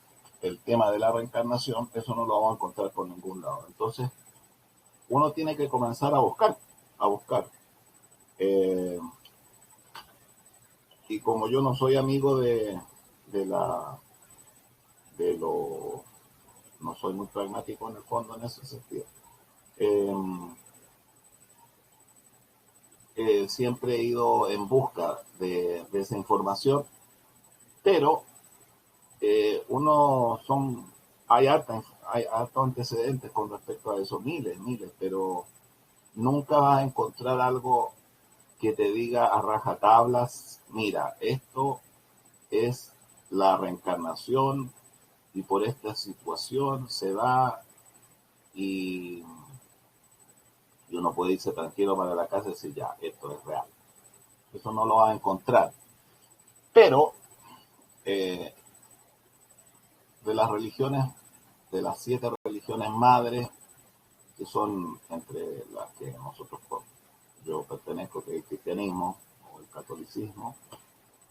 el tema de la reencarnación, eso no lo vamos a encontrar por ningún lado. Entonces, uno tiene que comenzar a buscar. Y como yo no soy amigo no soy muy pragmático en el fondo en ese sentido, siempre he ido en busca de esa información, pero hay hartos antecedentes con respecto a eso, miles, pero nunca vas a encontrar algo que te diga a rajatablas, mira, esto es la reencarnación y por esta situación se da, y uno puede irse tranquilo para la casa y decir, ya, esto es real. Eso no lo vas a encontrar. Pero de las religiones, de las 7 religiones madres, que son entre las que yo pertenezco, que es el cristianismo o el catolicismo,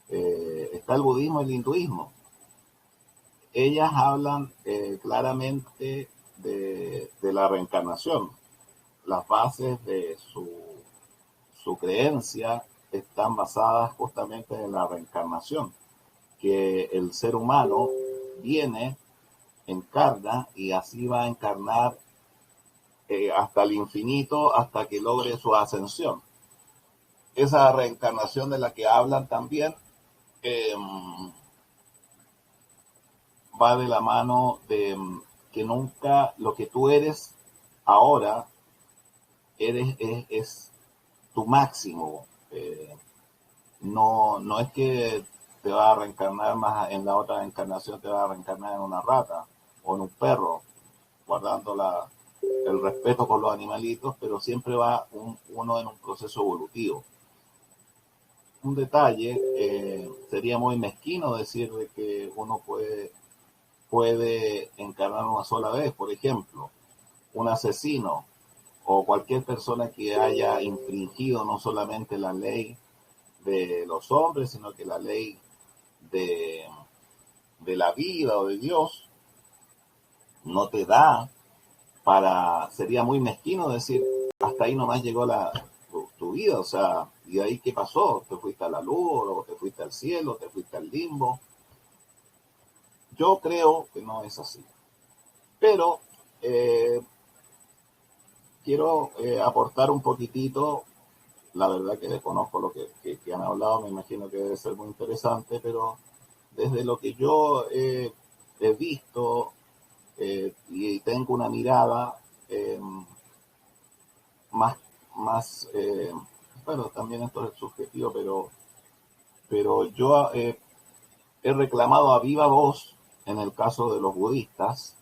está el budismo y el hinduismo. Ellas hablan claramente de la reencarnación. Las bases de su creencia están basadas justamente en la reencarnación, que el ser humano viene, encarna y así va a encarnar hasta el infinito, hasta que logre su ascensión. Esa reencarnación de la que hablan también va de la mano de que nunca lo que tú eres ahora es tu máximo. No es que te va a reencarnar más en la otra encarnación, te va a reencarnar en una rata o en un perro, guardando el respeto con los animalitos, pero siempre va uno en un proceso evolutivo. Un detalle, sería muy mezquino decir de que uno puede encarnar una sola vez. Por ejemplo, un asesino o cualquier persona que haya infringido no solamente la ley de los hombres, sino que la ley de la vida o de Dios, no te da sería muy mezquino decir, hasta ahí nomás llegó tu vida, o sea, ¿y ahí qué pasó? ¿Te fuiste a la luz, o te fuiste al cielo, te fuiste al limbo? Yo creo que no es así. Pero quiero aportar un poquitito. La verdad que desconozco lo que han hablado, me imagino que debe ser muy interesante, pero desde lo que yo he visto y tengo una mirada más, bueno, también esto es subjetivo, pero yo he reclamado a viva voz, en el caso de los budistas,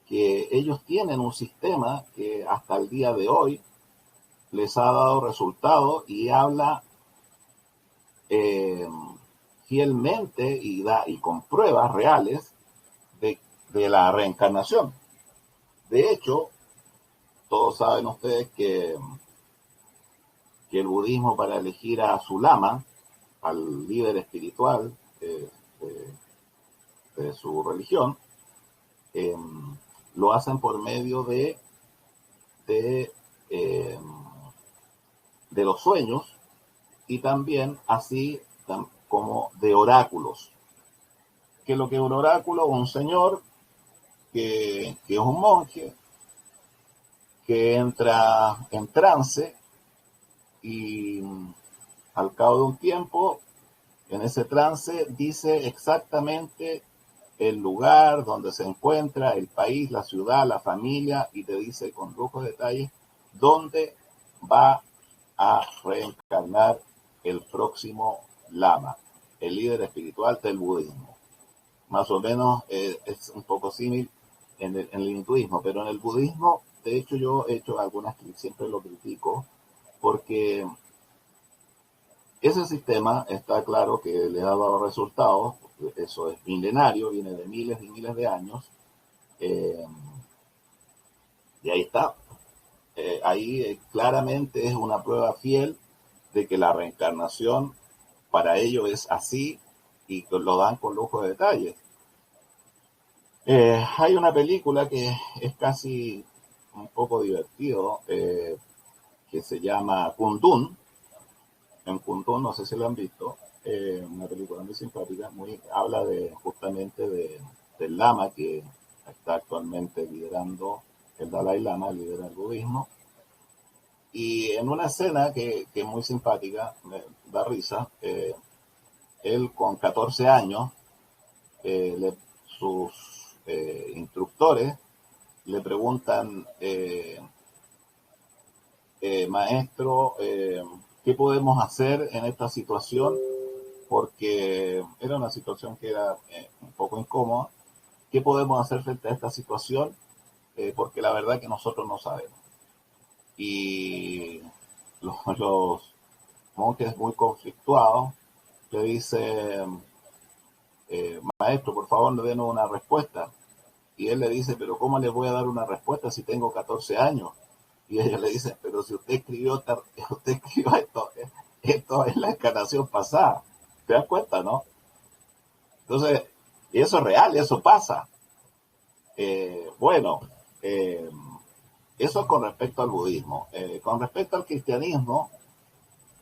que ellos tienen un sistema que hasta el día de hoy les ha dado resultado y habla fielmente y con pruebas reales de la reencarnación. De hecho, todos saben ustedes que el budismo, para elegir a su lama, al líder espiritual de su religión, lo hacen por medio de los sueños y también así como de oráculos. Que lo que es un oráculo, un señor que es un monje que entra en trance y al cabo de un tiempo, en ese trance, dice exactamente el lugar donde se encuentra, el país, la ciudad, la familia, y te dice con lujo de detalles dónde va a reencarnar el próximo lama, el líder espiritual del budismo. Más o menos es un poco similar en el hinduismo, pero en el budismo, de hecho, yo he hecho algunas que siempre lo critico, porque ese sistema está claro que le ha dado resultados. Eso es milenario, viene de miles y miles de años, y ahí está. Ahí claramente es una prueba fiel de que la reencarnación para ellos es así y lo dan con lujo de detalles. Hay una película que es casi un poco divertido, que se llama Kundun. En Kundun, no sé si lo han visto, una película muy simpática, habla justamente del lama que está actualmente liderando, el Dalai Lama lidera el budismo. Y en una escena que es muy simpática, me da risa, él con 14 años, sus instructores le preguntan, maestro, ¿qué podemos hacer en esta situación? Porque era una situación que era un poco incómoda. ¿Qué podemos hacer frente a esta situación? Porque la verdad que nosotros no sabemos. Y los monjes muy conflictuados le dicen, maestro, por favor, denos una respuesta. Y él le dice, pero ¿cómo le voy a dar una respuesta si tengo 14 años? Y ellos le dicen, pero si usted escribió esto es la encarnación pasada. ¿Te das cuenta, no? Entonces, y eso es real, eso pasa. Bueno, eso es con respecto al budismo. Con respecto al cristianismo,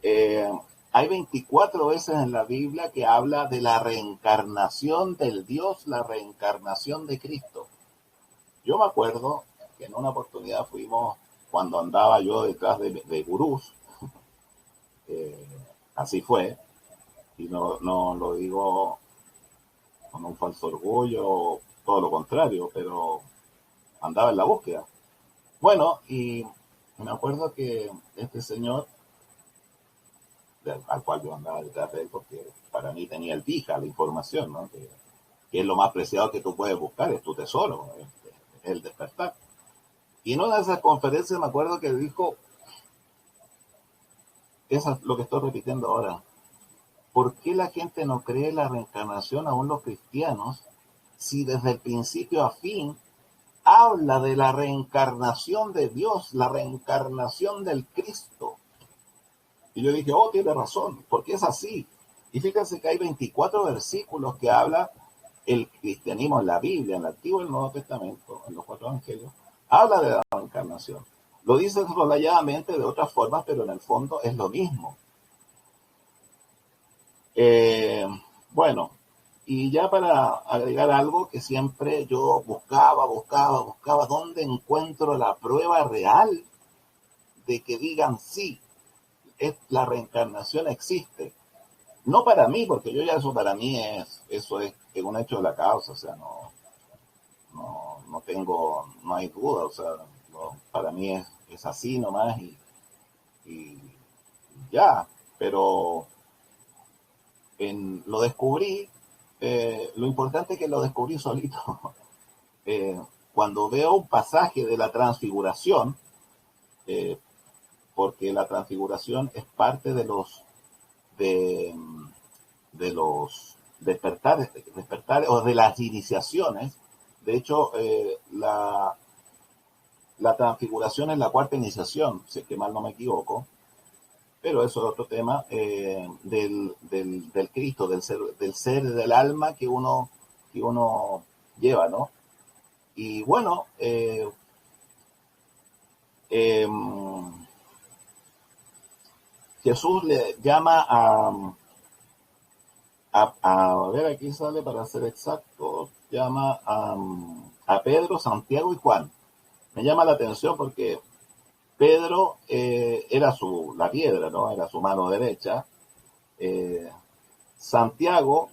hay 24 veces en la Biblia que habla de la reencarnación del Dios, la reencarnación de Cristo. Yo me acuerdo que en una oportunidad fuimos, cuando andaba yo detrás de gurús, así fue, y no lo digo con un falso orgullo, todo lo contrario, pero andaba en la búsqueda. Bueno, y me acuerdo que este señor, al cual yo andaba detrás de él, porque para mí tenía el pija, la información, ¿no? Que es lo más preciado que tú puedes buscar, es tu tesoro, el despertar. Y en una de esas conferencias me acuerdo que dijo, eso es lo que estoy repitiendo ahora, ¿por qué la gente no cree en la reencarnación, aún los cristianos, si desde el principio a fin habla de la reencarnación de Dios, la reencarnación del Cristo? Y yo dije, oh, tiene razón, porque es así. Y fíjense que hay 24 versículos que habla el cristianismo en la Biblia, en el Antiguo y el Nuevo Testamento, en los 4 evangelios, habla de la reencarnación. Lo dice solayadamente de otras formas, pero en el fondo es lo mismo. Eh, bueno, y ya para agregar algo que siempre yo buscaba, ¿dónde encuentro la prueba real de que digan sí, la reencarnación existe? No para mí, porque yo ya eso para mí eso es un hecho de la causa, o sea, no tengo, no hay duda, o sea, para mí es así nomás y ya, pero lo descubrí, lo importante es que lo descubrí solito. Eh, Cuando veo un pasaje de la transfiguración, eh, porque la transfiguración es parte de, de los despertares o de las iniciaciones. De hecho, la transfiguración es la cuarta iniciación, si es que mal no me equivoco, pero eso es otro tema, del Cristo, del alma que uno lleva, ¿no? Y bueno, eh, Jesús le llama a ver, aquí sale para ser exacto, llama a Pedro, Santiago y Juan. Me llama la atención porque Pedro era la piedra, ¿no? Era su mano derecha. Eh, Santiago,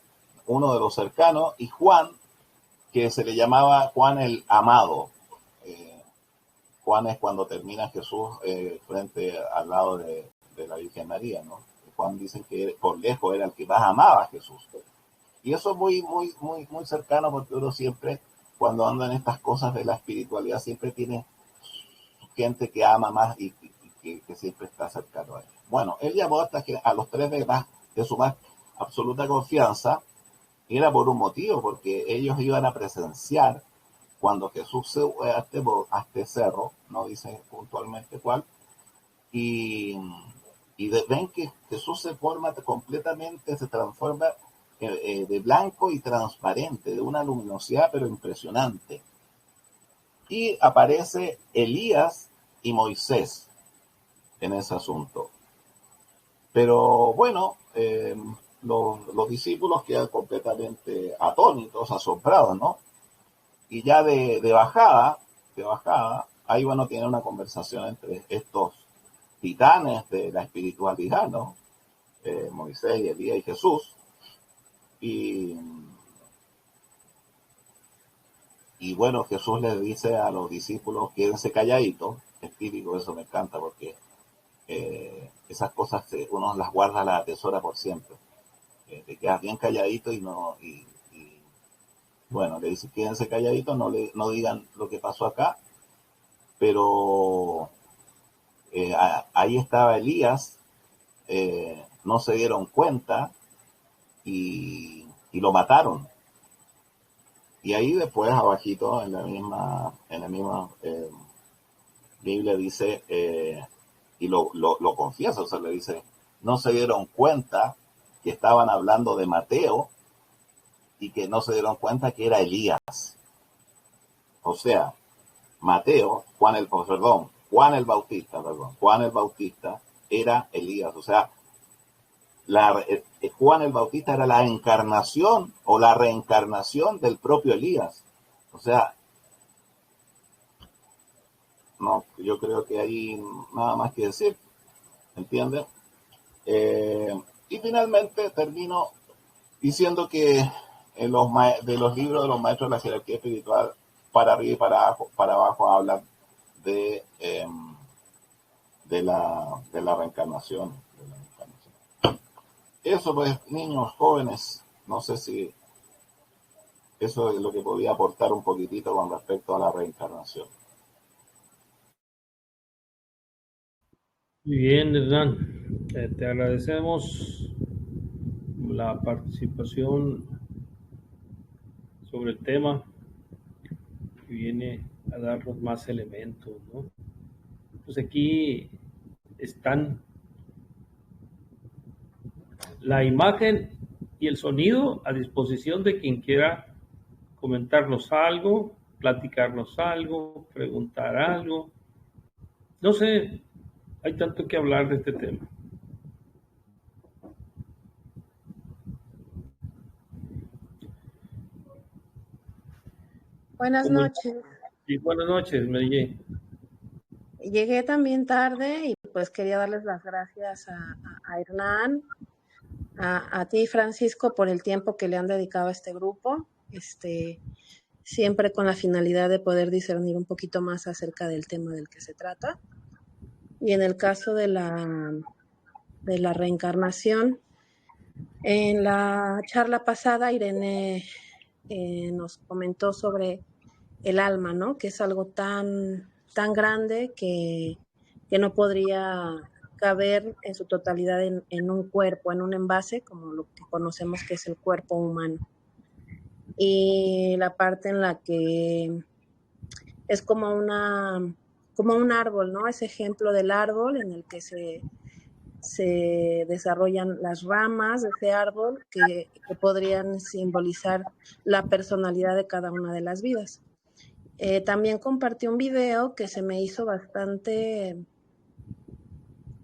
uno de los cercanos, y Juan, que se le llamaba Juan el amado. Eh, Juan es cuando termina Jesús frente al lado de la Virgen María, ¿no? Juan dice que por lejos era el que más amaba a Jesús. Y eso es muy cercano porque uno siempre, cuando anda en estas cosas de la espiritualidad, siempre tiene gente que ama más y que siempre está cercano a él. Bueno, él llamó a los tres de su más absoluta confianza, y era por un motivo, porque ellos iban a presenciar cuando Jesús se fue a este cerro, no dice puntualmente cuál, y, ven que Jesús se forma completamente, se transforma de blanco y transparente, de una luminosidad pero impresionante. Y aparece Elías y Moisés en ese asunto. Pero bueno, los discípulos quedan completamente atónitos, asombrados, ¿no? Y ya de bajada, ahí bueno, tiene una conversación entre estos titanes de la espiritualidad, ¿no? Moisés, Elías y Jesús. Y bueno, Jesús les dice a los discípulos, quédense calladitos. Es típico, eso me encanta, porque esas cosas uno las guarda, las atesora por siempre. Te quedas bien calladito y bueno, le dice, quédense calladitos, no digan lo que pasó acá, pero ahí estaba Elías, no se dieron cuenta y lo mataron. Y ahí después abajito en la misma Biblia dice, y lo confiesa, o sea, le dice, no se dieron cuenta que estaban hablando de Mateo y que no se dieron cuenta que era Elías. O sea, Juan el Bautista era Elías. O sea, Juan el Bautista era la encarnación o la reencarnación del propio Elías. O sea, no, yo creo que hay nada más que decir, ¿entiendes? Y finalmente termino diciendo que de los libros de los maestros de la jerarquía espiritual, para arriba y para abajo hablan de, de la reencarnación. Eso pues, niños, jóvenes, no sé si eso es lo que podía aportar un poquitito con respecto a la reencarnación. Muy bien, Hernán. Te agradecemos la participación sobre el tema que viene a darnos más elementos, ¿no? Pues aquí están la imagen y el sonido a disposición de quien quiera comentarnos algo, platicarnos algo, preguntar algo. No sé, hay tanto que hablar de este tema. Buenas noches. Sí, buenas noches, Medellín. Llegué también tarde y pues quería darles las gracias a Hernán, a ti, Francisco, por el tiempo que le han dedicado a este grupo, siempre con la finalidad de poder discernir un poquito más acerca del tema del que se trata. Y en el caso de la reencarnación, en la charla pasada, Irene nos comentó sobre el alma, ¿no? Que es algo tan grande que no podría caber en su totalidad en un cuerpo, en un envase, como lo que conocemos que es el cuerpo humano. Y la parte en la que es como un árbol, ¿no? Ese ejemplo del árbol en el que se desarrollan las ramas de ese árbol que podrían simbolizar la personalidad de cada una de las vidas. También compartí un video que se me hizo bastante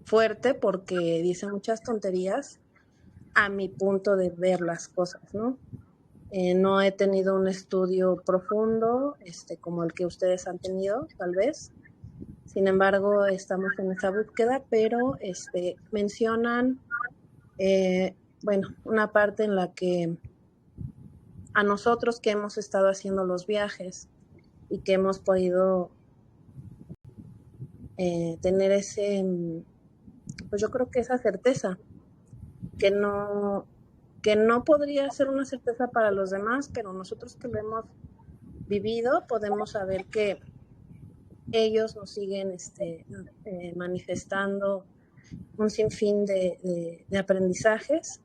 fuerte porque dice muchas tonterías a mi punto de ver las cosas, ¿no? No he tenido un estudio profundo como el que ustedes han tenido, tal vez. Sin embargo, estamos en esa búsqueda, pero mencionan, una parte en la que a nosotros que hemos estado haciendo los viajes y que hemos podido tener pues yo creo que esa certeza, que no podría ser una certeza para los demás, pero nosotros que lo hemos vivido podemos saber que ellos nos siguen manifestando un sinfín de aprendizajes,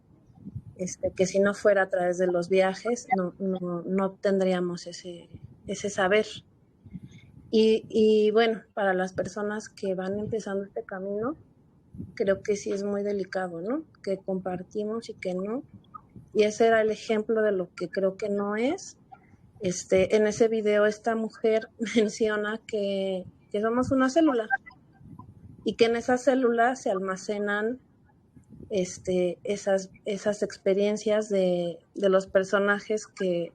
que si no fuera a través de los viajes no tendríamos ese saber. Y bueno, para las personas que van empezando este camino, creo que sí es muy delicado, ¿no? Que compartimos y que no. Y ese era el ejemplo de lo que creo que no es. En ese video esta mujer menciona que somos una célula y que en esa célula se almacenan esas experiencias de los personajes que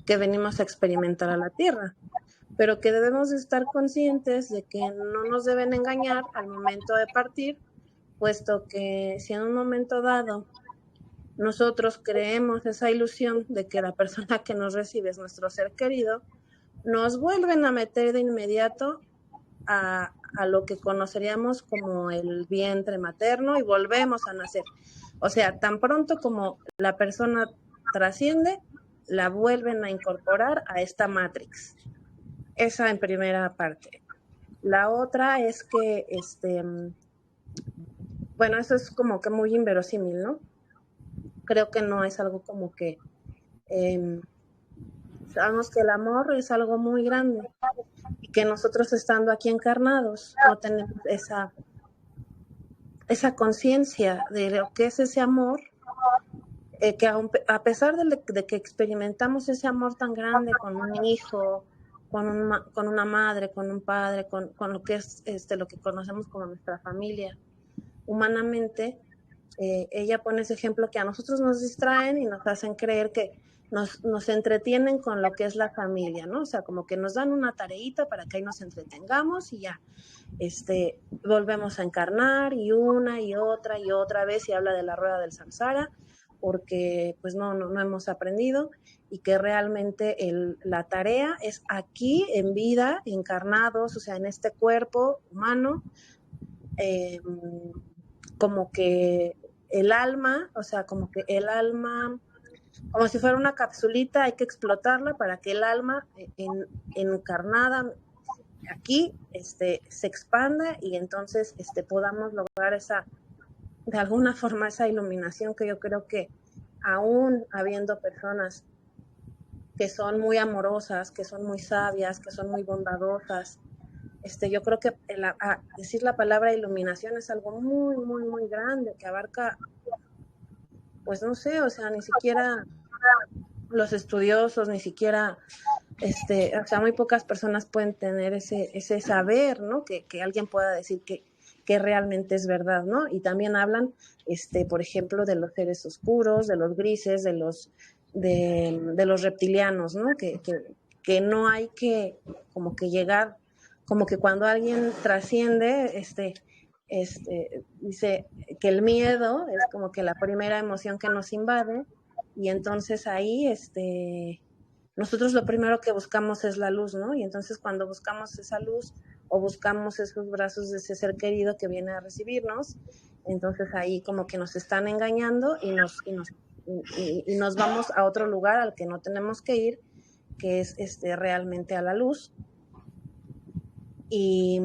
venimos a experimentar a la Tierra, pero que debemos de estar conscientes de que no nos deben engañar al momento de partir, puesto que si en un momento dado nosotros creemos esa ilusión de que la persona que nos recibe es nuestro ser querido, nos vuelven a meter de inmediato a lo que conoceríamos como el vientre materno y volvemos a nacer. O sea, tan pronto como la persona trasciende, la vuelven a incorporar a esta Matrix. Esa en primera parte. La otra es que, eso es como que muy inverosímil, ¿no? Creo que no es algo como que sabemos que el amor es algo muy grande y que nosotros estando aquí encarnados no tenemos esa conciencia de lo que es ese amor, que a pesar de que experimentamos ese amor tan grande con un hijo, con una madre, con un padre, con lo que es lo que conocemos como nuestra familia, humanamente, ella pone ese ejemplo que a nosotros nos distraen y nos hacen creer que nos entretienen con lo que es la familia, ¿no? O sea, como que nos dan una tareita para que ahí nos entretengamos y ya, volvemos a encarnar y una y otra vez y habla de la rueda del samsara, porque pues no hemos aprendido, y que realmente la tarea es aquí en vida, encarnados, o sea, en este cuerpo humano, como que el alma, o sea, como que el alma, como si fuera una capsulita, hay que explotarla para que el alma encarnada aquí se expanda y entonces podamos lograr de alguna forma esa iluminación, que yo creo que aún habiendo personas que son muy amorosas, que son muy sabias, que son muy bondadosas, yo creo que decir la palabra iluminación es algo muy, muy, muy grande, que abarca, pues no sé, o sea, ni siquiera los estudiosos, ni siquiera, o sea, muy pocas personas pueden tener ese saber, ¿no? Que alguien pueda decir que realmente es verdad, ¿no? Y también hablan, por ejemplo, de los seres oscuros, de los grises, de los reptilianos, ¿no? Que no hay que como que llegar, como que cuando alguien trasciende, dice que el miedo es como que la primera emoción que nos invade, y entonces ahí, nosotros lo primero que buscamos es la luz, ¿no? Y entonces cuando buscamos esa luz o buscamos esos brazos de ese ser querido que viene a recibirnos, entonces ahí como que nos están engañando y nos vamos a otro lugar al que no tenemos que ir, que es realmente a la luz. Y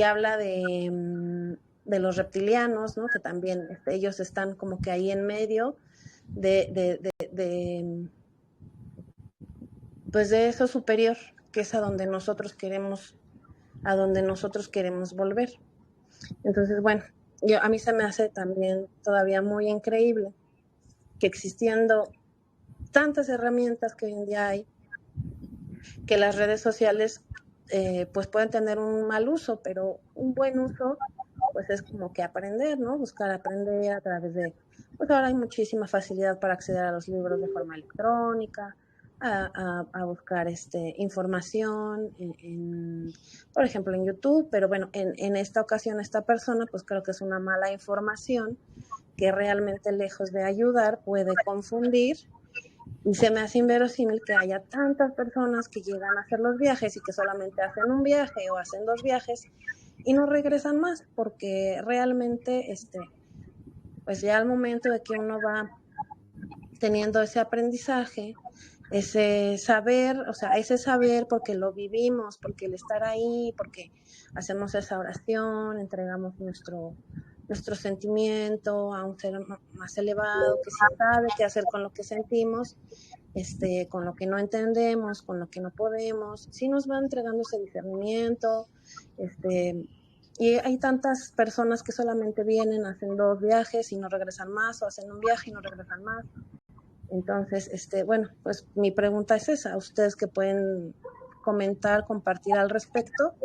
habla de los reptilianos, ¿no? Que también ellos están como que ahí en medio pues de eso superior, que es a donde nosotros queremos volver. Entonces, bueno, a mí se me hace también todavía muy increíble que existiendo tantas herramientas que hoy en día hay, que las redes sociales pues pueden tener un mal uso, pero un buen uso pues es como que aprender, ¿no? Buscar aprender a través de, pues ahora hay muchísima facilidad para acceder a los libros de forma electrónica, a buscar información, por ejemplo, en YouTube, pero bueno, en esta ocasión esta persona, pues creo que es una mala información que realmente, lejos de ayudar, puede confundir, y se me hace inverosímil que haya tantas personas que llegan a hacer los viajes y que solamente hacen un viaje o hacen 2 viajes y no regresan más, porque realmente, pues ya al momento de que uno va teniendo ese aprendizaje, ese saber, o sea, ese saber porque lo vivimos, porque el estar ahí, porque hacemos esa oración, entregamos nuestro sentimiento a un ser más elevado que sí sabe qué hacer con lo que sentimos, con lo que no entendemos, con lo que no podemos, sí nos va entregando ese discernimiento, y hay tantas personas que solamente vienen, hacen 2 viajes y no regresan más, o hacen un viaje y no regresan más. Entonces, bueno, pues mi pregunta es esa, ustedes que pueden comentar, compartir al respecto,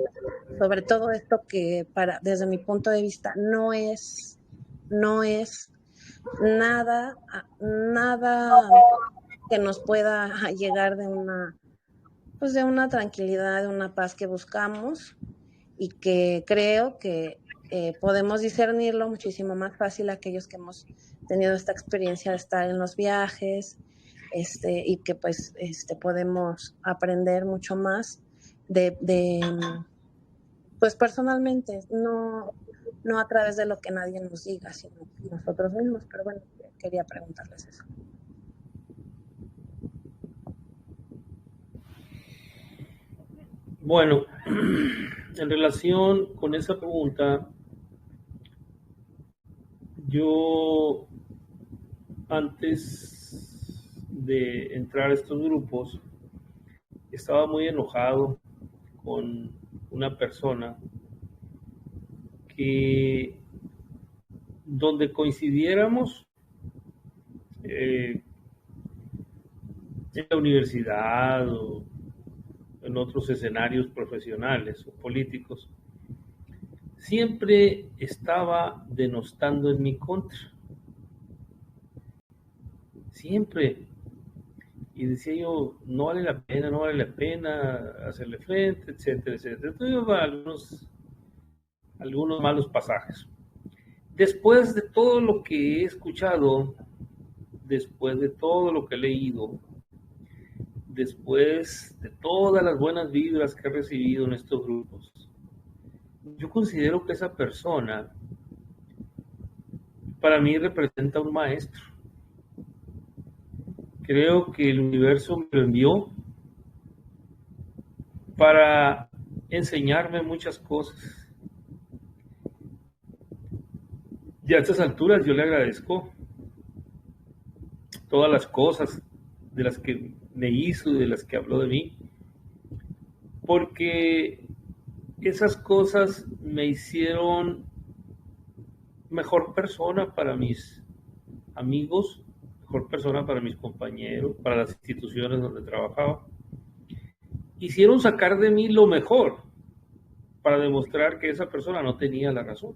sobre todo esto que desde mi punto de vista no es nada que nos pueda llegar de una tranquilidad, de una paz que buscamos, y que creo que podemos discernirlo muchísimo más fácil aquellos que hemos tenido esta experiencia de estar en los viajes, y que pues podemos aprender mucho más pues personalmente, no a través de lo que nadie nos diga, sino nosotros mismos. Pero bueno, quería preguntarles eso. Bueno, en relación con esa pregunta, yo antes de entrar a estos grupos estaba muy enojado con una persona que donde coincidiéramos en la universidad o en otros escenarios profesionales o políticos, siempre estaba denostando en mi contra. Siempre. Y decía yo, no vale la pena hacerle frente, etcétera, etcétera. Entonces, algunos malos pasajes. Después de todo lo que he escuchado, después de todo lo que he leído, después de todas las buenas vibras que he recibido en estos grupos, yo considero que esa persona para mí representa un maestro. Creo que el universo me lo envió para enseñarme muchas cosas. Y a estas alturas yo le agradezco todas las cosas de las que me hizo y de las que habló de mí, porque esas cosas me hicieron mejor persona para mis amigos, mejor persona para mis compañeros, para las instituciones donde trabajaba. Hicieron sacar de mí lo mejor para demostrar que esa persona no tenía la razón.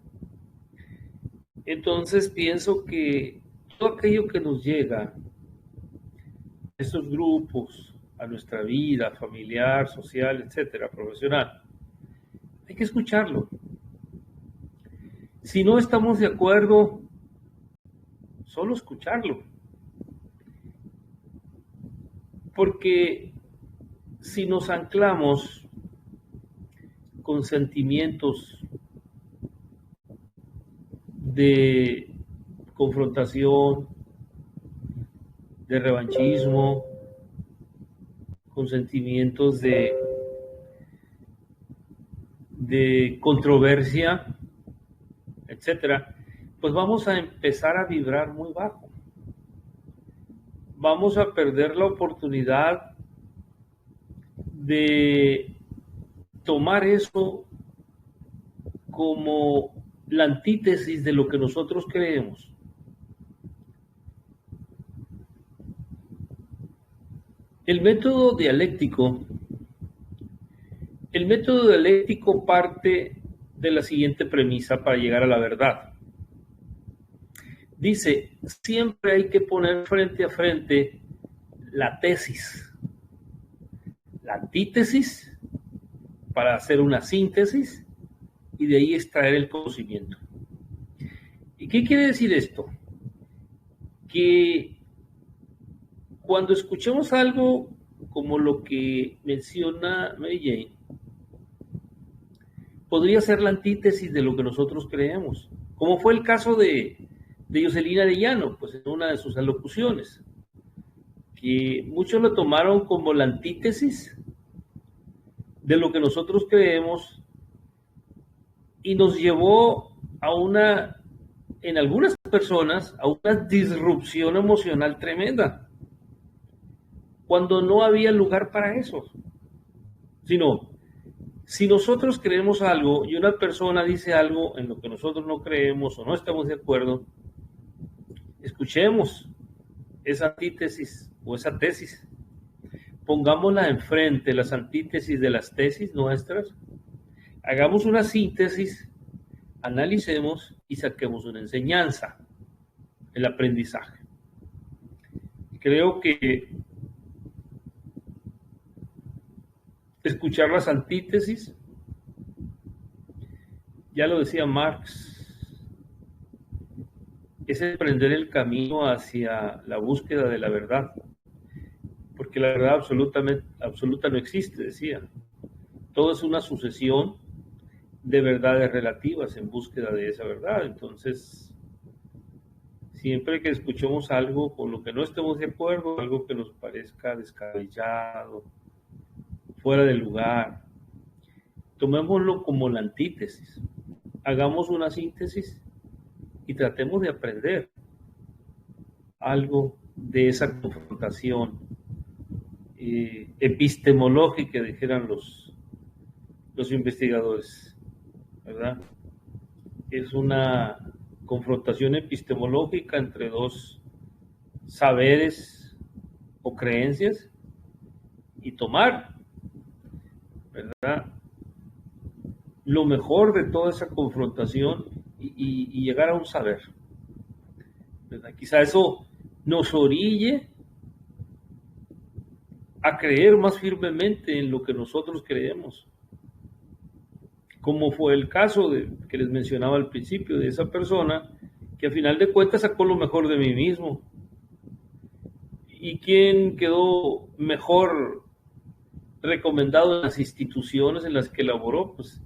Entonces pienso que todo aquello que nos llega a estos grupos, a nuestra vida familiar, social, etcétera, profesional, hay que escucharlo. Si no estamos de acuerdo, solo escucharlo. Porque si nos anclamos con sentimientos de confrontación, de revanchismo, con sentimientos de controversia, etcétera, pues vamos a empezar a vibrar muy bajo. Vamos a perder la oportunidad de tomar eso como la antítesis de lo que nosotros creemos. El método dialéctico parte de la siguiente premisa para llegar a la verdad. Dice, siempre hay que poner frente a frente la tesis, la antítesis, para hacer una síntesis y de ahí extraer el conocimiento. ¿Y qué quiere decir esto? Que cuando escuchemos algo como lo que menciona Mary Jane, podría ser la antítesis de lo que nosotros creemos, como fue el caso de Yoselina Arellano, pues en una de sus alocuciones, que muchos lo tomaron como la antítesis de lo que nosotros creemos y nos llevó a en algunas personas, a una disrupción emocional tremenda, cuando no había lugar para eso. Sino, si nosotros creemos algo y una persona dice algo en lo que nosotros no creemos o no estamos de acuerdo, escuchemos esa antítesis o esa tesis. Pongámosla enfrente, las antítesis de las tesis nuestras. Hagamos una síntesis, analicemos y saquemos una enseñanza, el aprendizaje. Creo que escuchar las antítesis, ya lo decía Marx, es emprender el camino hacia la búsqueda de la verdad, porque la verdad absoluta no existe, decía. Todo es una sucesión de verdades relativas en búsqueda de esa verdad. Entonces, siempre que escuchemos algo con lo que no estemos de acuerdo, algo que nos parezca descabellado, fuera de lugar, tomémoslo como la antítesis. Hagamos una síntesis y tratemos de aprender algo de esa confrontación epistemológica, dijeran los investigadores, ¿verdad? Es una confrontación epistemológica entre dos saberes o creencias y tomar, ¿verdad?, lo mejor de toda esa confrontación y llegar a un saber, ¿verdad? Quizá eso nos orille a creer más firmemente en lo que nosotros creemos, como fue el caso que les mencionaba al principio, de esa persona que al final de cuentas sacó lo mejor de mí mismo. ¿Y quién quedó mejor recomendado en las instituciones en las que laboró? Pues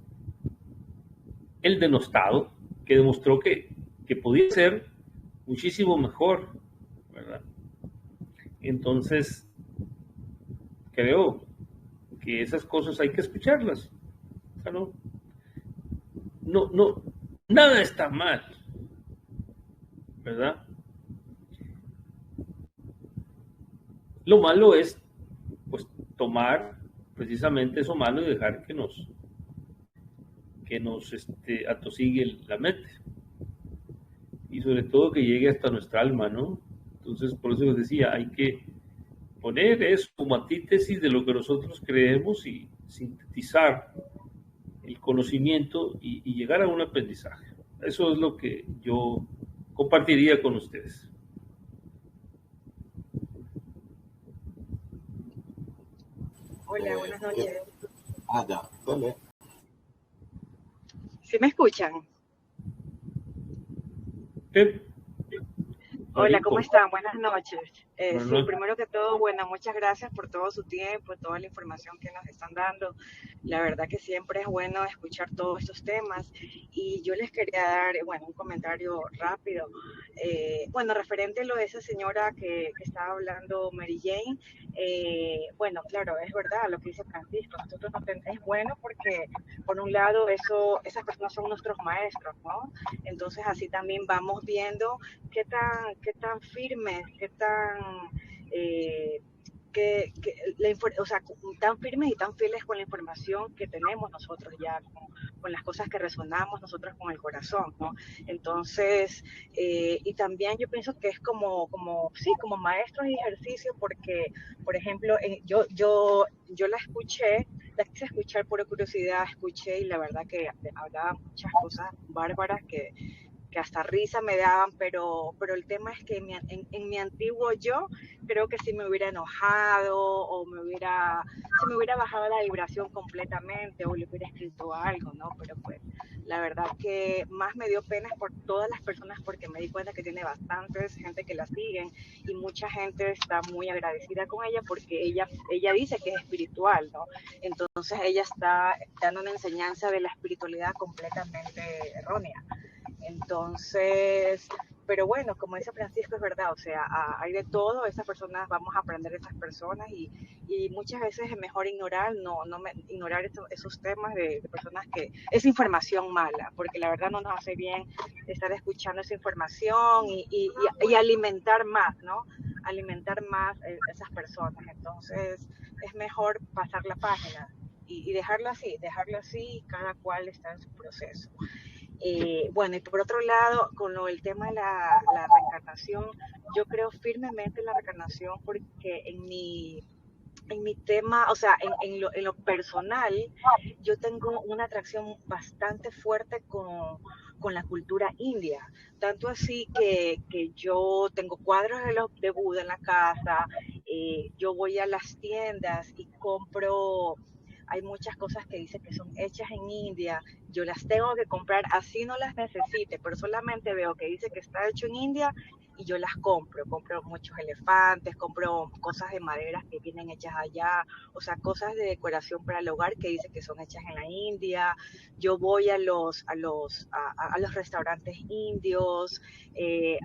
el denostado, que demostró que podía ser muchísimo mejor, ¿verdad? Entonces, creo que esas cosas hay que escucharlas. O sea, no, nada está mal, ¿verdad? Lo malo es, pues, tomar precisamente eso malo y dejar que nos atosigue la mente. Y sobre todo que llegue hasta nuestra alma, ¿no? Entonces, por eso les decía, hay que poner eso como antítesis de lo que nosotros creemos y sintetizar el conocimiento y llegar a un aprendizaje. Eso es lo que yo compartiría con ustedes. Hola, buenas noches. Ya, dale. ¿Sí me escuchan? ¿Qué? Hola, ¿cómo están? Buenas noches. Bueno. Sí, primero que todo, bueno, muchas gracias por todo su tiempo, toda la información que nos están dando. La verdad que siempre es bueno escuchar todos estos temas. Y yo les quería dar, bueno, un comentario rápido. Bueno, referente a lo de esa señora que estaba hablando, Mary Jane. Bueno, claro, es verdad lo que dice Francisco. Nosotros es bueno porque, por un lado, esas personas son nuestros maestros, ¿no? Entonces, así también vamos viendo qué tan firmes, qué tan o sea, tan firmes y tan fieles con la información que tenemos nosotros ya, con las cosas que resonamos nosotros con el corazón, ¿no? Entonces, y también yo pienso que es como maestros y ejercicio, porque, por ejemplo, yo la quise escuchar por curiosidad, escuché y la verdad que hablaba muchas cosas bárbaras que hasta risa me daban, pero el tema es que en mi antiguo yo creo que si me hubiera enojado o se me hubiera bajado la vibración completamente o le hubiera escrito algo, ¿no? Pero pues la verdad que más me dio pena por todas las personas, porque me di cuenta que tiene bastantes gente que la siguen y mucha gente está muy agradecida con ella porque ella dice que es espiritual, ¿no? Entonces ella está dando una enseñanza de la espiritualidad completamente errónea. Entonces, pero bueno, como dice Francisco, es verdad, o sea, hay de todo, esas personas, vamos a aprender de esas personas y muchas veces es mejor ignorar, ignorar esos temas de personas que, es información mala, porque la verdad no nos hace bien estar escuchando esa información y alimentar más, ¿no? Alimentar más esas personas. Entonces, es mejor pasar la página y dejarlo así, cada cual está en su proceso. Bueno, y por otro lado, con el tema de la reencarnación, yo creo firmemente en la reencarnación porque en mi tema, o sea, en lo personal, yo tengo una atracción bastante fuerte con la cultura india. Tanto así que yo tengo cuadros de Buda en la casa, yo voy a las tiendas y compro. Hay muchas cosas que dicen que son hechas en India, yo las tengo que comprar así no las necesite, pero solamente veo que dice que está hecho en India y yo las compro muchos elefantes, compro cosas de madera que vienen hechas allá, o sea, cosas de decoración para el hogar que dicen que son hechas en la India. Yo voy a los restaurantes indios,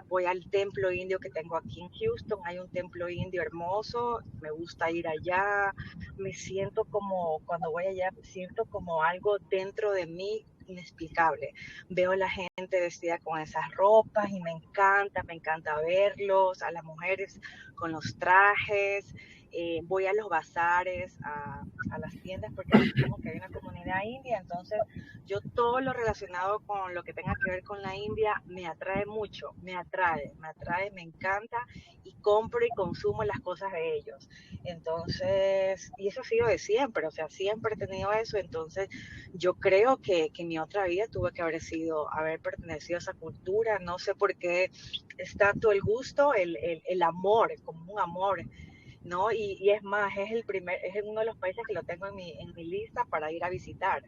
voy al templo indio que tengo aquí en Houston, hay un templo indio hermoso, me gusta ir allá, me siento como, cuando voy allá, siento como algo dentro de mí inexplicable. Veo a la gente vestida con esas ropas y me encanta verlos, a las mujeres con los trajes. Voy a los bazares, a las tiendas, porque aquí como que hay una comunidad india, entonces yo todo lo relacionado con lo que tenga que ver con la India me atrae mucho, me atrae, me encanta y compro y consumo las cosas de ellos. Entonces, y eso ha sido de siempre, o sea, siempre he tenido eso, entonces yo creo que en mi otra vida tuve que haber pertenecido a esa cultura, no sé por qué es tanto el gusto, el amor, como un amor, ¿no? Y es más, es uno de los países que lo tengo en mi lista para ir a visitar.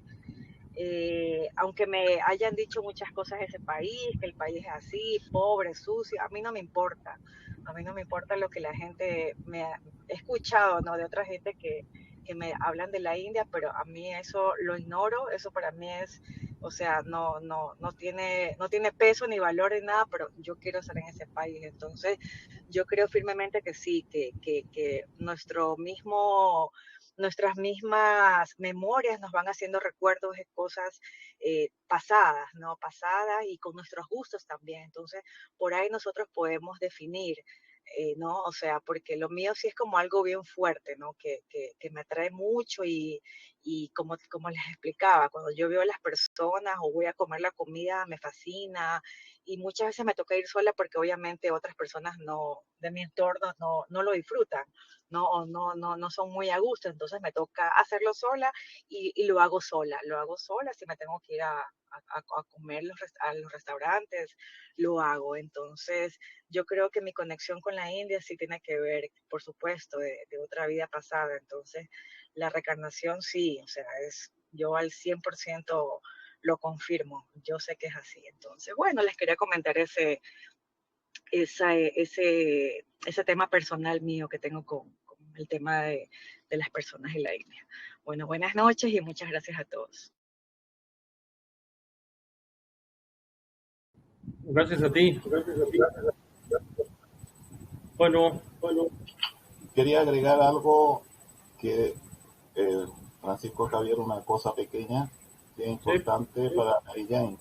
aunque me hayan dicho muchas cosas de ese país, que el país es así, pobre, sucio, a mí no me importa. A mí no me importa lo que la gente me ha escuchado, ¿no? De otra gente que me hablan de la India, pero a mí eso lo ignoro, eso para mí es, o sea, no tiene peso ni valor ni nada, pero yo quiero estar en ese país. Entonces, yo creo firmemente que sí, que nuestras mismas memorias nos van haciendo recuerdos de cosas pasadas, ¿no? Pasadas y con nuestros gustos también. Entonces, por ahí nosotros podemos definir, ¿no? O sea, porque lo mío sí es como algo bien fuerte, ¿no? Que me atrae mucho y como les explicaba, cuando yo veo a las personas o voy a comer la comida, me fascina y muchas veces me toca ir sola porque obviamente otras personas no, de mi entorno no lo disfrutan, ¿no? O no son muy a gusto, entonces me toca hacerlo sola y lo hago sola, si me tengo que ir a comer a los restaurantes, lo hago. Entonces, yo creo que mi conexión con la India sí tiene que ver, por supuesto, de otra vida pasada. Entonces, la reencarnación sí, o sea, yo al 100% lo confirmo, yo sé que es así. Entonces, bueno, les quería comentar ese tema personal mío que tengo con el tema de las personas en la India. Bueno, buenas noches y muchas gracias a todos. Gracias a ti. Bueno, Quería agregar algo que Francisco Javier, una cosa pequeña que es sí, importante para Mary Jane.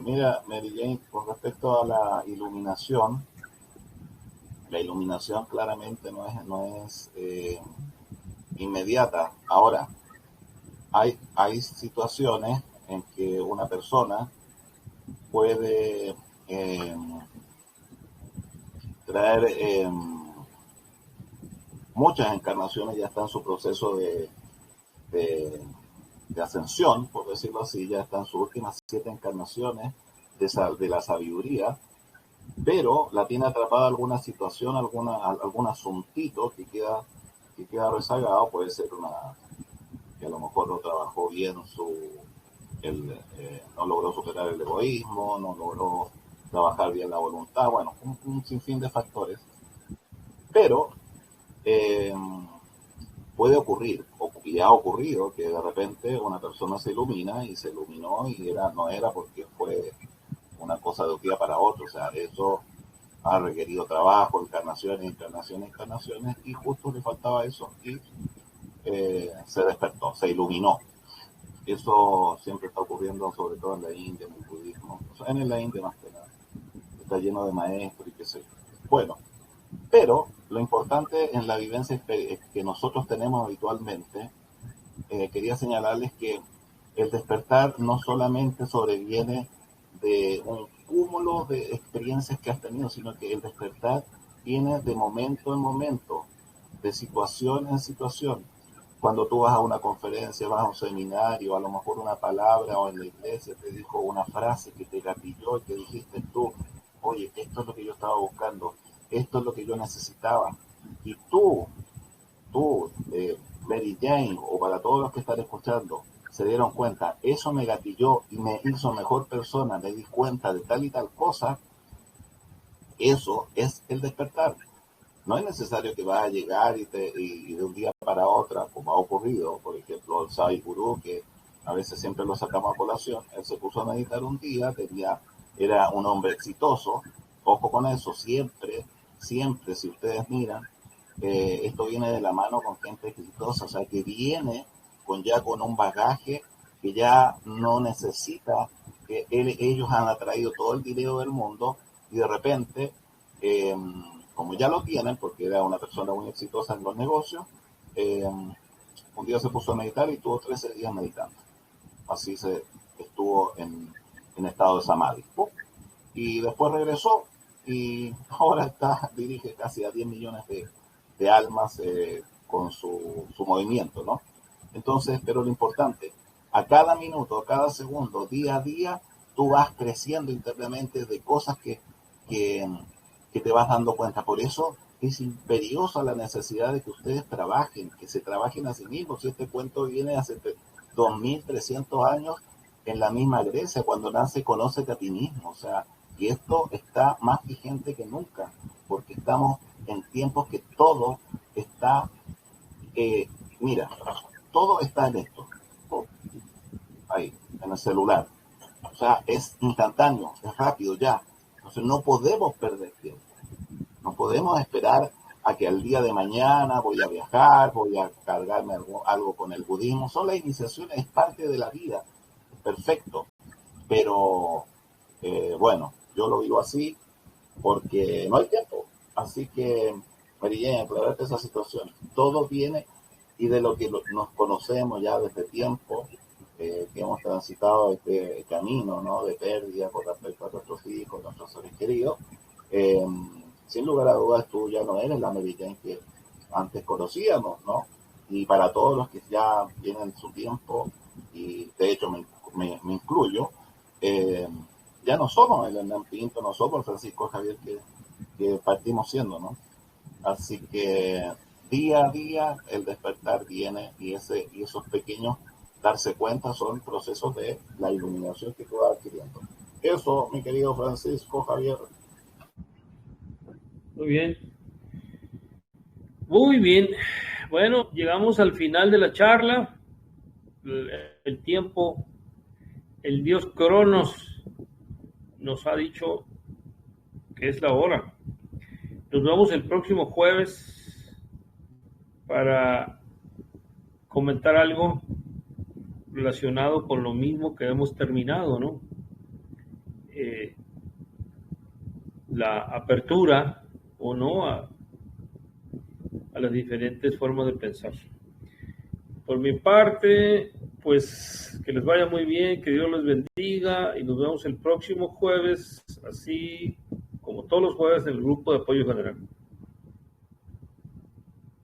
Mira, Mary Jane, con respecto a la iluminación claramente no es inmediata. Ahora, hay situaciones en que una persona puede traer muchas encarnaciones, ya está en su proceso de, de ascensión, por decirlo así, ya está en sus últimas 7 encarnaciones de la sabiduría, pero la tiene atrapada alguna situación, algún asuntito que queda rezagado, puede ser que a lo mejor no trabajó bien no logró superar el egoísmo, no logró trabajar bien la voluntad, bueno, un sinfín de factores, pero eh, puede ocurrir, y ha ocurrido, que de repente una persona se ilumina y se iluminó y no era porque fue una cosa de un día para otro, o sea, eso ha requerido trabajo, encarnaciones, y justo le faltaba eso, y se despertó, se iluminó. Eso siempre está ocurriendo, sobre todo en la India, en el budismo, o sea, en la India más que nada, está lleno de maestros y qué sé yo. Bueno, pero lo importante en la vivencia que nosotros tenemos habitualmente, quería señalarles que el despertar no solamente sobreviene de un cúmulo de experiencias que has tenido, sino que el despertar viene de momento en momento, de situación en situación. Cuando tú vas a una conferencia, vas a un seminario, a lo mejor una palabra o en la iglesia te dijo una frase que te gatilló y que dijiste tú, oye, esto es lo que yo estaba buscando, esto es lo que yo necesitaba. Y Mary Jane, o para todos los que están escuchando, se dieron cuenta, eso me gatilló y me hizo mejor persona, me di cuenta de tal y tal cosa, eso es el despertar. No es necesario que vayas a llegar y de un día para otro, como ha ocurrido, por ejemplo, el Sai Guru, que a veces siempre lo sacamos a colación, él se puso a meditar un día, era un hombre exitoso, ojo con eso, siempre, si ustedes miran, esto viene de la mano con gente exitosa, o sea, que viene con un bagaje que ya no necesita, que ellos han atraído todo el dinero del mundo y de repente, como ya lo tienen, porque era una persona muy exitosa en los negocios, un día se puso a meditar y tuvo 13 días meditando. Así se estuvo en estado de samadhi. Y después regresó y ahora dirige casi a 10 millones de almas con su movimiento, ¿no? Entonces, pero lo importante, a cada minuto, a cada segundo, día a día, tú vas creciendo internamente de cosas que, que te vas dando cuenta. Por eso es imperiosa la necesidad de que ustedes trabajen, que se trabajen a sí mismos. Si este cuento viene hace 2300 años en la misma Grecia, cuando nace Conócete a ti mismo. O sea, y esto está más vigente que nunca, porque estamos en tiempos que todo está, mira, todo está en esto, ahí, en el celular. O sea, es instantáneo, es rápido ya. Entonces no podemos perder tiempo. No podemos esperar a que al día de mañana voy a viajar, voy a cargarme algo con el budismo. Son las iniciaciones, es parte de la vida. Perfecto. Pero, bueno, yo lo digo así porque no hay tiempo. Así que, María, aclararte esa situación. Todo viene y de lo que nos conocemos ya desde tiempo, que hemos transitado este camino, ¿no?, de pérdida con respecto a nuestros hijos, nuestros seres queridos. Sin lugar a dudas, tú ya no eres la Mary Jane que antes conocíamos, ¿no? Y para todos los que ya tienen su tiempo, y de hecho me incluyo, ya no somos el Hernán Pinto, no somos el Francisco Javier que partimos siendo, ¿no? Así que día a día el despertar viene, y esos pequeños darse cuenta son procesos de la iluminación que tú vas adquiriendo. Eso, mi querido Francisco Javier. Muy bien. Muy bien. Bueno, llegamos al final de la charla. El tiempo, el dios Cronos nos ha dicho que es la hora. Nos vemos el próximo jueves para comentar algo relacionado con lo mismo que hemos terminado, ¿no? La apertura o no a las diferentes formas de pensar. Por mi parte, pues que les vaya muy bien, que Dios los bendiga y nos vemos el próximo jueves, así como todos los jueves en el grupo de apoyo general.